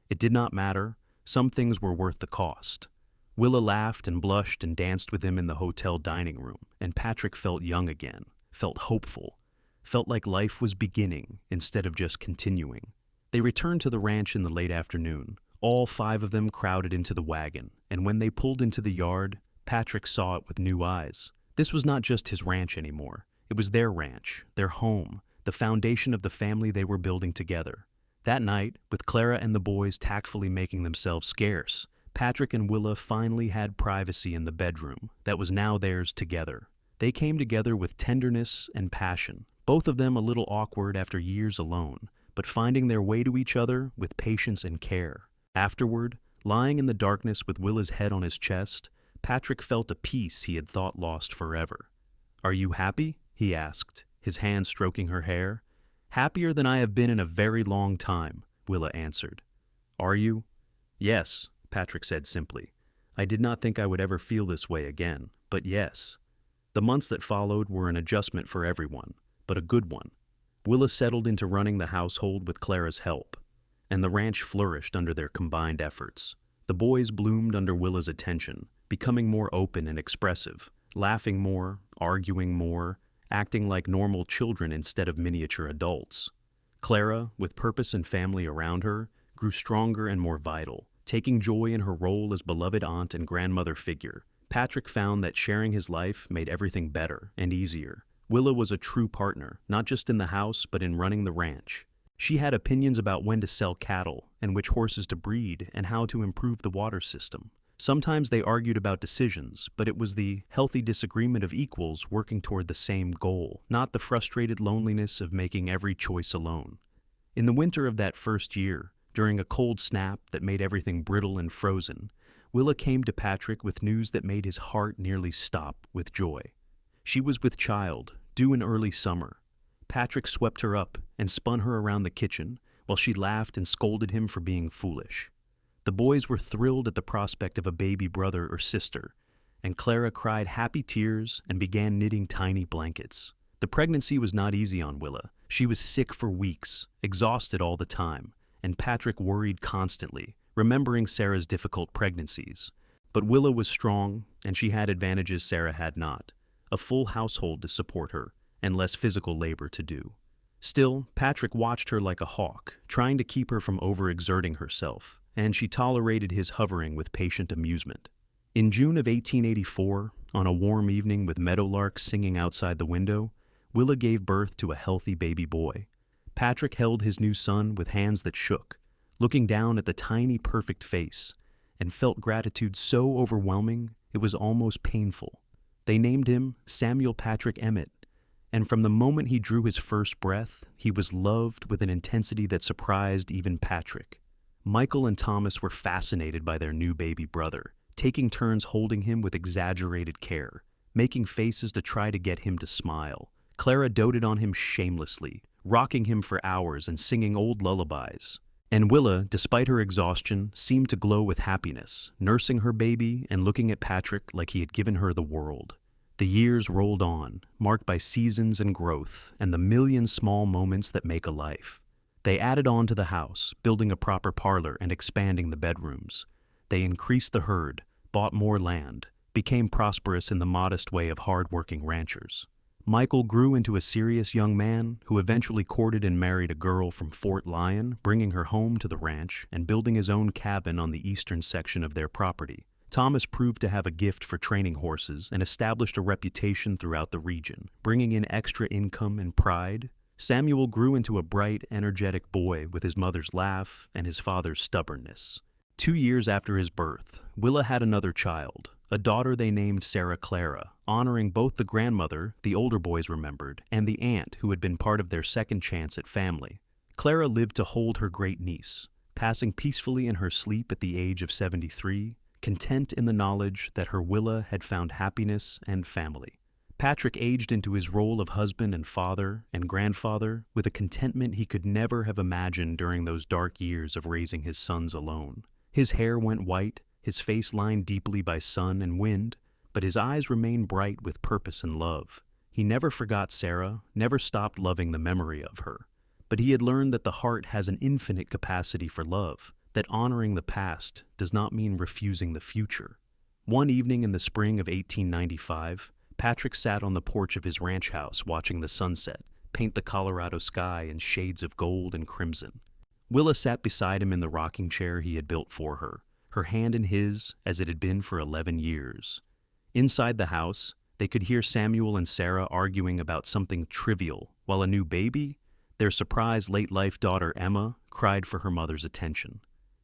It did not matter. Some things were worth the cost. Willa laughed and blushed and danced with him in the hotel dining room, and Patrick felt young again, felt hopeful, felt like life was beginning instead of just continuing. They returned to the ranch in the late afternoon. All 5 of them crowded into the wagon, and when they pulled into the yard, Patrick saw it with new eyes. This was not just his ranch anymore. It was their ranch, their home, the foundation of the family they were building together. That night, with Clara and the boys tactfully making themselves scarce, Patrick and Willa finally had privacy in the bedroom that was now theirs together. They came together with tenderness and passion, both of them a little awkward after years alone, but finding their way to each other with patience and care. Afterward, lying in the darkness with Willa's head on his chest, Patrick felt a peace he had thought lost forever. "Are you happy?" he asked, his hand stroking her hair. "Happier than I have been in a very long time," Willa answered. "Are you?" "Yes," Patrick said simply. "I did not think I would ever feel this way again, but yes." The months that followed were an adjustment for everyone, but a good one. Willa settled into running the household with Clara's help, and the ranch flourished under their combined efforts. The boys bloomed under Willa's attention, becoming more open and expressive, laughing more, arguing more, acting like normal children instead of miniature adults. Clara, with purpose and family around her, grew stronger and more vital, taking joy in her role as beloved aunt and grandmother figure. Patrick found that sharing his life made everything better and easier. Willa was a true partner, not just in the house, but in running the ranch. She had opinions about when to sell cattle and which horses to breed and how to improve the water system. Sometimes they argued about decisions, but it was the healthy disagreement of equals working toward the same goal, not the frustrated loneliness of making every choice alone. In the winter of that first year, during a cold snap that made everything brittle and frozen, Willa came to Patrick with news that made his heart nearly stop with joy. She was with child, due in early summer. Patrick swept her up and spun her around the kitchen, while she laughed and scolded him for being foolish. The boys were thrilled at the prospect of a baby brother or sister, and Clara cried happy tears and began knitting tiny blankets. The pregnancy was not easy on Willa. She was sick for weeks, exhausted all the time, and Patrick worried constantly, remembering Sarah's difficult pregnancies. But Willa was strong, and she had advantages Sarah had not: a full household to support her, and less physical labor to do. Still, Patrick watched her like a hawk, trying to keep her from overexerting herself, and she tolerated his hovering with patient amusement. In June of 1884, on a warm evening with meadowlarks singing outside the window, Willa gave birth to a healthy baby boy. Patrick held his new son with hands that shook, looking down at the tiny, perfect face, and felt gratitude so overwhelming it was almost painful. They named him Samuel Patrick Emmett, and from the moment he drew his first breath, he was loved with an intensity that surprised even Patrick. Michael and Thomas were fascinated by their new baby brother, taking turns holding him with exaggerated care, making faces to try to get him to smile. Clara doted on him shamelessly, rocking him for hours and singing old lullabies. And Willa, despite her exhaustion, seemed to glow with happiness, nursing her baby and looking at Patrick like he had given her the world. The years rolled on, marked by seasons and growth, and the million small moments that make a life. They added on to the house, building a proper parlor and expanding the bedrooms. They increased the herd, bought more land, became prosperous in the modest way of hard-working ranchers. Michael grew into a serious young man who eventually courted and married a girl from Fort Lyon, bringing her home to the ranch and building his own cabin on the eastern section of their property. Thomas proved to have a gift for training horses and established a reputation throughout the region, bringing in extra income and pride. Samuel grew into a bright, energetic boy with his mother's laugh and his father's stubbornness. 2 years after his birth, Willa had another child, a daughter they named Sarah Clara, honoring both the grandmother, the older boys remembered, and the aunt who had been part of their second chance at family. Clara lived to hold her great niece, passing peacefully in her sleep at the age of 73, content in the knowledge that her Willa had found happiness and family. Patrick aged into his role of husband and father and grandfather with a contentment he could never have imagined during those dark years of raising his sons alone. His hair went white, his face lined deeply by sun and wind, but his eyes remained bright with purpose and love. He never forgot Sarah, never stopped loving the memory of her. But he had learned that the heart has an infinite capacity for love, that honoring the past does not mean refusing the future. One evening in the spring of 1895, Patrick sat on the porch of his ranch house watching the sunset paint the Colorado sky in shades of gold and crimson. Willa sat beside him in the rocking chair he had built for her hand in his as it had been for 11 years. Inside the house, they could hear Samuel and Sarah arguing about something trivial, while a new baby, their surprised late-life daughter Emma, cried for her mother's attention.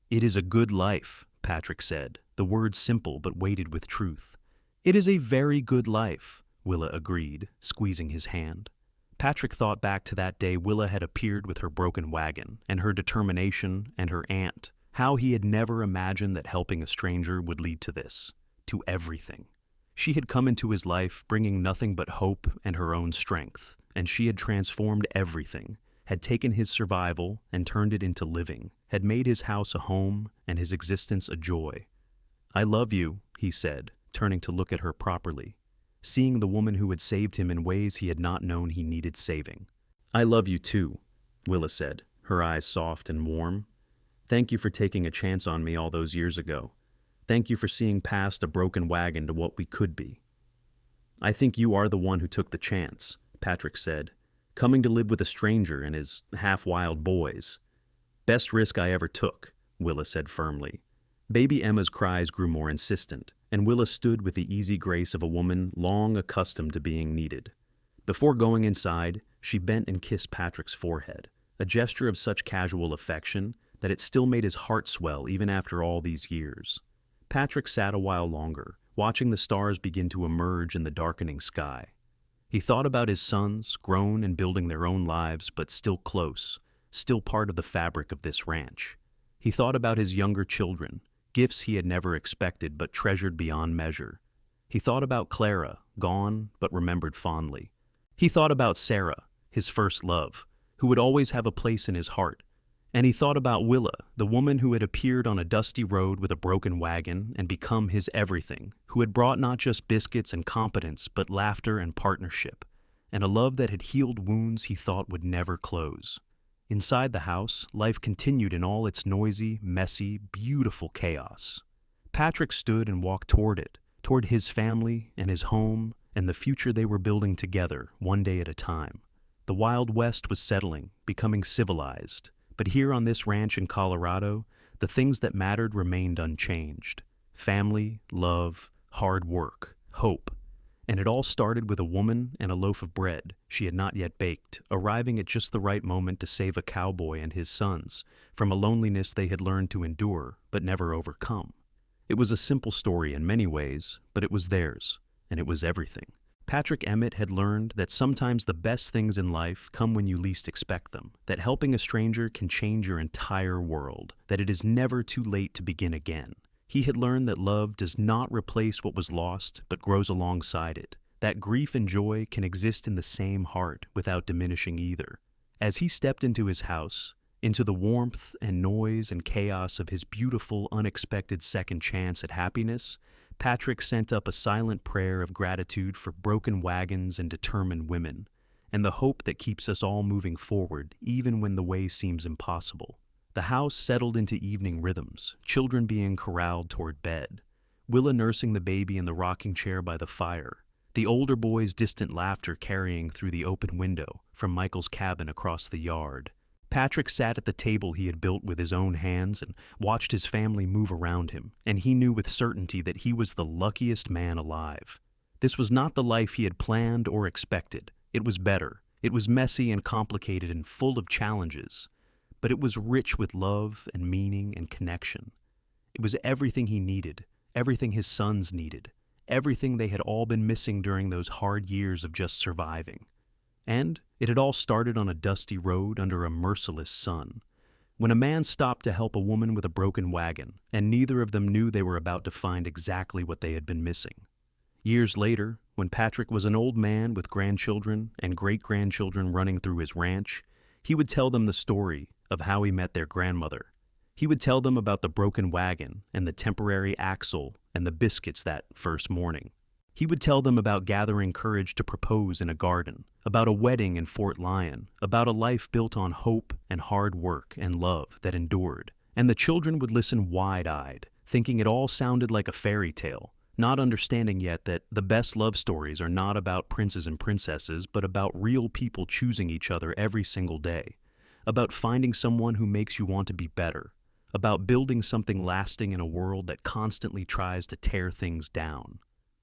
"It is a good life," Patrick said, the words simple but weighted with truth. "It is a very good life," Willa agreed, squeezing his hand. Patrick thought back to that day Willa had appeared with her broken wagon, and her determination, and her aunt, how he had never imagined that helping a stranger would lead to this, to everything. She had come into his life bringing nothing but hope and her own strength, and she had transformed everything, had taken his survival and turned it into living, had made his house a home and his existence a joy. "I love you," he said, turning to look at her properly, seeing the woman who had saved him in ways he had not known he needed saving. "I love you too," Willa said, her eyes soft and warm. "Thank you for taking a chance on me all those years ago. Thank you for seeing past a broken wagon to what we could be." "I think you are the one who took the chance," Patrick said, "coming to live with a stranger and his half-wild boys." "Best risk I ever took," Willa said firmly. Baby Emma's cries grew more insistent, and Willa stood with the easy grace of a woman long accustomed to being needed. Before going inside, she bent and kissed Patrick's forehead, a gesture of such casual affection that it still made his heart swell even after all these years. Patrick sat a while longer, watching the stars begin to emerge in the darkening sky. He thought about his sons, grown and building their own lives, but still close, still part of the fabric of this ranch. He thought about his younger children, gifts he had never expected but treasured beyond measure. He thought about Clara, gone but remembered fondly. He thought about Sarah, his first love, who would always have a place in his heart. And he thought about Willa, the woman who had appeared on a dusty road with a broken wagon and become his everything, who had brought not just biscuits and competence, but laughter and partnership, and a love that had healed wounds he thought would never close. Inside the house, life continued in all its noisy, messy, beautiful chaos. Patrick stood and walked toward it, toward his family and his home and the future they were building together, one day at a time. The Wild West was settling, becoming civilized. But here on this ranch in Colorado, the things that mattered remained unchanged. Family, love, hard work, hope. And it all started with a woman and a loaf of bread she had not yet baked, arriving at just the right moment to save a cowboy and his sons from a loneliness they had learned to endure but never overcome. It was a simple story in many ways, but it was theirs, and it was everything. Patrick Emmett had learned that sometimes the best things in life come when you least expect them, that helping a stranger can change your entire world, that it is never too late to begin again. He had learned that love does not replace what was lost, but grows alongside it, that grief and joy can exist in the same heart without diminishing either. As he stepped into his house, Into the warmth and noise and chaos of his beautiful, unexpected second chance at happiness, Patrick sent up a silent prayer of gratitude for broken wagons and determined women, and the hope that keeps us all moving forward even when the way seems impossible. The house settled into evening rhythms, children being corralled toward bed, Willa nursing the baby in the rocking chair by the fire, the older boy's distant laughter carrying through the open window from Michael's cabin across the yard. Patrick sat at the table he had built with his own hands and watched his family move around him, and he knew with certainty that he was the luckiest man alive. This was not the life he had planned or expected. It was better. It was messy and complicated and full of challenges, but it was rich with love and meaning and connection. It was everything he needed, everything his sons needed, everything they had all been missing during those hard years of just surviving. And it had all started on a dusty road under a merciless sun, when a man stopped to help a woman with a broken wagon, and neither of them knew they were about to find exactly what they had been missing. Years later, when Patrick was an old man with grandchildren and great-grandchildren running through his ranch, he would tell them the story of how he met their grandmother. He would tell them about the broken wagon and the temporary axle and the biscuits that first morning. He would tell them about gathering courage to propose in a garden, about a wedding in Fort Lyon, about a life built on hope and hard work and love that endured. And the children would listen wide-eyed, thinking it all sounded like a fairy tale, not understanding yet that the best love stories are not about princes and princesses, but about real people choosing each other every single day, about finding someone who makes you want to be better, about building something lasting in a world that constantly tries to tear things down.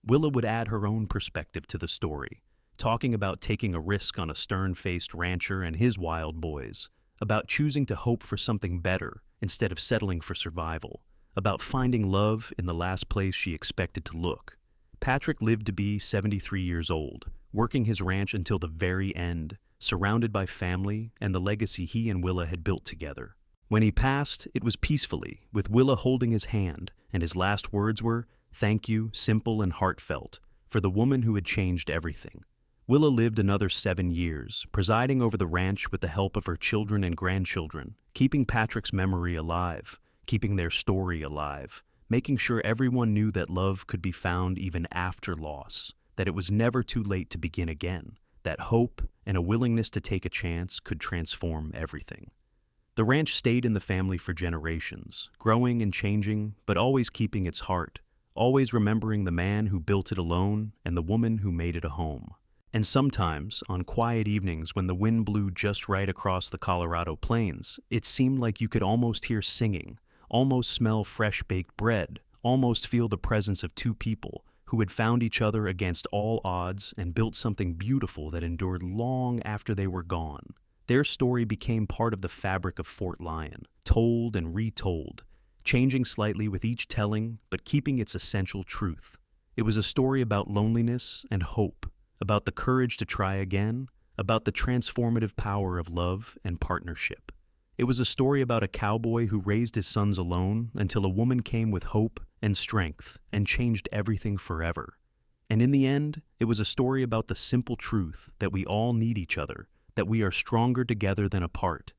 Willa would add her own perspective to the story, talking about taking a risk on a stern-faced rancher and his wild boys, about choosing to hope for something better instead of settling for survival, about finding love in the last place she expected to look. Patrick lived to be 73 years old, working his ranch until the very end, surrounded by family and the legacy he and Willa had built together. When he passed, it was peacefully, with Willa holding his hand, and his last words were, "Thank you, simple and heartfelt, for the woman who had changed everything." Willa lived another 7 years, presiding over the ranch with the help of her children and grandchildren, keeping Patrick's memory alive, keeping their story alive, making sure everyone knew that love could be found even after loss, that it was never too late to begin again, that hope and a willingness to take a chance could transform everything. The ranch stayed in the family for generations, growing and changing, but always keeping its heart, always remembering the man who built it alone and the woman who made it a home. And sometimes, on quiet evenings when the wind blew just right across the Colorado plains, it seemed like you could almost hear singing, almost smell fresh-baked bread, almost feel the presence of two people who had found each other against all odds and built something beautiful that endured long after they were gone. Their story became part of the fabric of Fort Lyon, told and retold, changing slightly with each telling, but keeping its essential truth. It was a story about loneliness and hope, about the courage to try again, about the transformative power of love and partnership. It was a story about a cowboy who raised his sons alone until a woman came with hope and strength and changed everything forever. And in the end, it was a story about the simple truth that we all need each other, that we are stronger together than apart,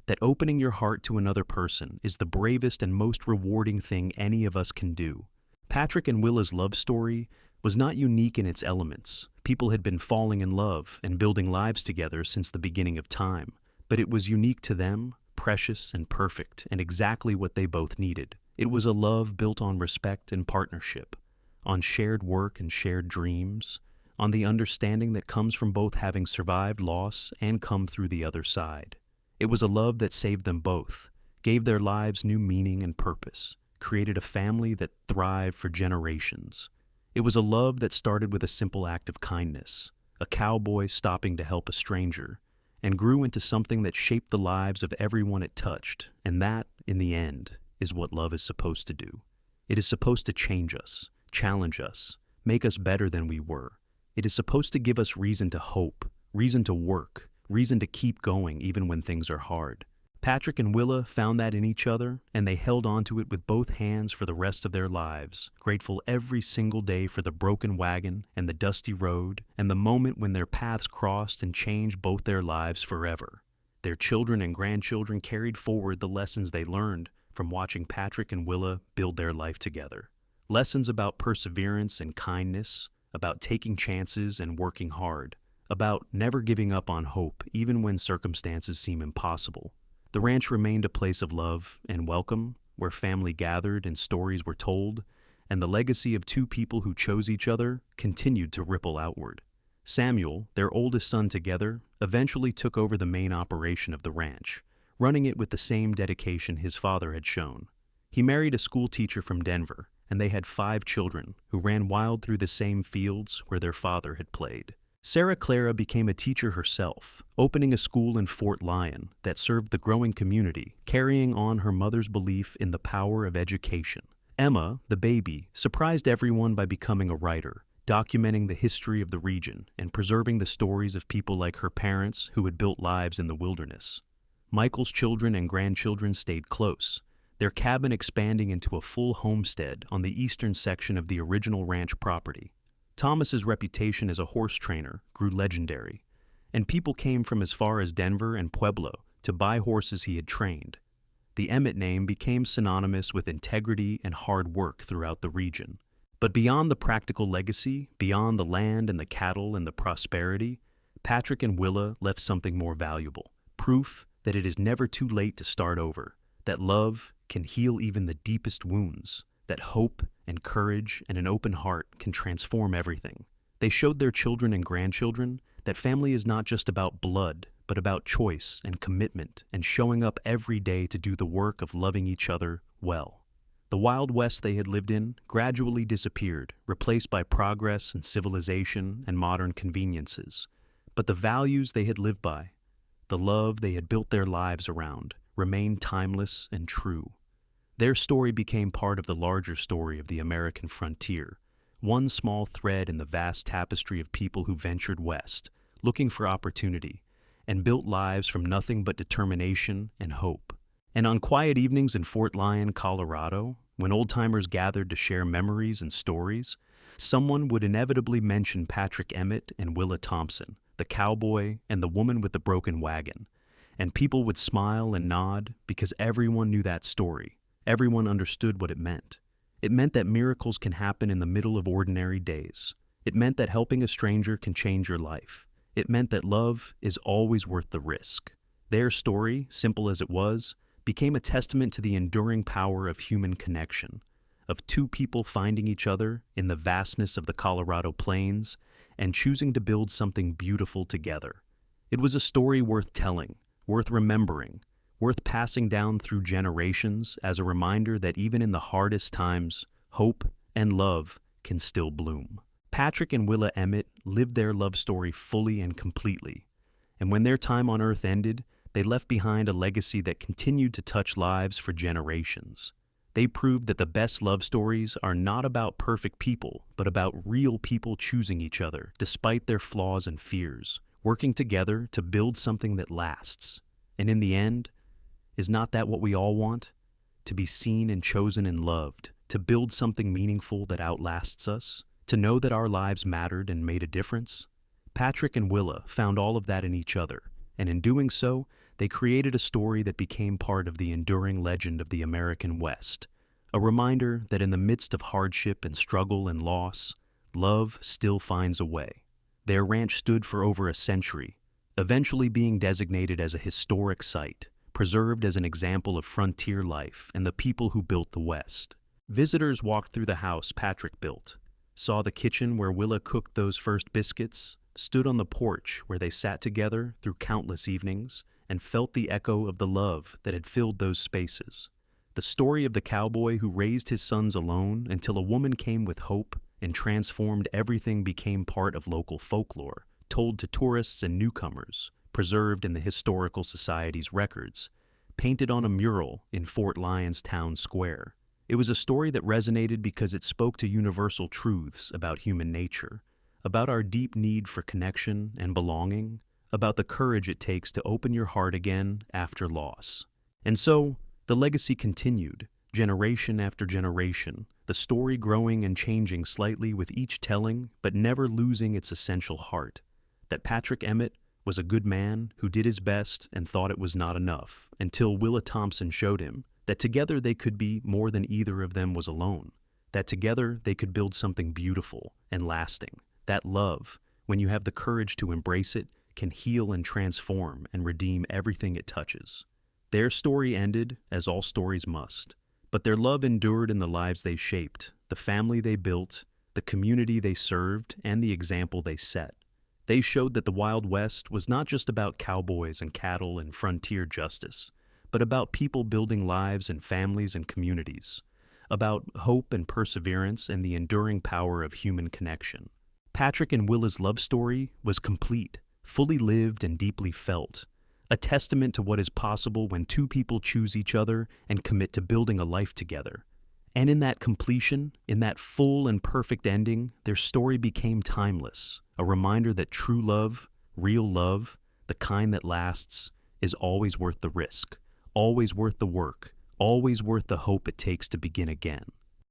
that opening your heart to another person is the bravest and most rewarding thing any of us can do. Patrick and Willa's love story was not unique in its elements. People had been falling in love and building lives together since the beginning of time, but it was unique to them, precious and perfect, and exactly what they both needed. It was a love built on respect and partnership, on shared work and shared dreams, on the understanding that comes from both having survived loss and come through the other side. It was a love that saved them both, gave their lives new meaning and purpose, created a family that thrived for generations. It was a love that started with a simple act of kindness, a cowboy stopping to help a stranger, and grew into something that shaped the lives of everyone it touched, and that, in the end, is what love is supposed to do. It is supposed to change us, challenge us, make us better than we were. It is supposed to give us reason to hope, reason to work, reason to keep going even when things are hard. Patrick and Willa found that in each other, and they held on to it with both hands for the rest of their lives, grateful every single day for the broken wagon and the dusty road and the moment when their paths crossed and changed both their lives forever. Their children and grandchildren carried forward the lessons they learned from watching Patrick and Willa build their life together. Lessons about perseverance and kindness, about taking chances and working hard, about never giving up on hope even when circumstances seem impossible. The ranch remained a place of love and welcome, where family gathered and stories were told, and the legacy of two people who chose each other continued to ripple outward. Samuel, their oldest son together, eventually took over the main operation of the ranch, running it with the same dedication his father had shown. He married a school teacher from Denver, and they had 5 children who ran wild through the same fields where their father had played. Sarah Clara became a teacher herself, opening a school in Fort Lyon that served the growing community, carrying on her mother's belief in the power of education. Emma, the baby, surprised everyone by becoming a writer, documenting the history of the region and preserving the stories of people like her parents who had built lives in the wilderness. Michael's children and grandchildren stayed close, their cabin expanding into a full homestead on the eastern section of the original ranch property. Thomas's reputation as a horse trainer grew legendary, and people came from as far as Denver and Pueblo to buy horses he had trained. The Emmett name became synonymous with integrity and hard work throughout the region. But beyond the practical legacy, beyond the land and the cattle and the prosperity, Patrick and Willa left something more valuable: proof that it is never too late to start over, that love can heal even the deepest wounds, that hope and courage and an open heart can transform everything. They showed their children and grandchildren that family is not just about blood, but about choice and commitment and showing up every day to do the work of loving each other well. The Wild West they had lived in gradually disappeared, replaced by progress and civilization and modern conveniences. But the values they had lived by, the love they had built their lives around, remained timeless and true. Their story became part of the larger story of the American frontier, one small thread in the vast tapestry of people who ventured west, looking for opportunity, and built lives from nothing but determination and hope. And on quiet evenings in Fort Lyon, Colorado, when old-timers gathered to share memories and stories, someone would inevitably mention Patrick Emmett and Willa Thompson, the cowboy and the woman with the broken wagon. And people would smile and nod because everyone knew that story. Everyone understood what it meant. It meant that miracles can happen in the middle of ordinary days. It meant that helping a stranger can change your life. It meant that love is always worth the risk. Their story, simple as it was, became a testament to the enduring power of human connection, of two people finding each other in the vastness of the Colorado plains and choosing to build something beautiful together. It was a story worth telling, worth remembering, worth passing down through generations as a reminder that even in the hardest times, hope and love can still bloom. Patrick and Willa Emmett lived their love story fully and completely, and when their time on Earth ended, they left behind a legacy that continued to touch lives for generations. They proved that the best love stories are not about perfect people, but about real people choosing each other despite their flaws and fears, working together to build something that lasts. And in the end, is not that what we all want? To be seen and chosen and loved, to build something meaningful that outlasts us, to know that our lives mattered and made a difference? Patrick and Willa found all of that in each other, and in doing so, they created a story that became part of the enduring legend of the American West, a reminder that in the midst of hardship and struggle and loss, love still finds a way. Their ranch stood for over a century, eventually being designated as a historic site, preserved as an example of frontier life and the people who built the West. Visitors walked through the house Patrick built, saw the kitchen where Willa cooked those first biscuits, stood on the porch where they sat together through countless evenings, and felt the echo of the love that had filled those spaces. The story of the cowboy who raised his sons alone until a woman came with hope and transformed everything became part of local folklore, told to tourists and newcomers, preserved in the Historical Society's records, painted on a mural in Fort Lyon's town square. It was a story that resonated because it spoke to universal truths about human nature, about our deep need for connection and belonging, about the courage it takes to open your heart again after loss. And so, the legacy continued, generation after generation, the story growing and changing slightly with each telling, but never losing its essential heart, that Patrick Emmett was a good man who did his best and thought it was not enough, until Willa Thompson showed him that together they could be more than either of them was alone, that together they could build something beautiful and lasting, that love, when you have the courage to embrace it, can heal and transform and redeem everything it touches. Their story ended, as all stories must, but their love endured in the lives they shaped, the family they built, the community they served, and the example they set. They showed that the Wild West was not just about cowboys and cattle and frontier justice, but about people building lives and families and communities, about hope and perseverance and the enduring power of human connection. Patrick and Willa's love story was complete, fully lived and deeply felt, a testament to what is possible when two people choose each other and commit to building a life together. And in that completion, in that full and perfect ending, their story became timeless, a reminder that true love, real love, the kind that lasts, is always worth the risk, always worth the work, always worth the hope it takes to begin again.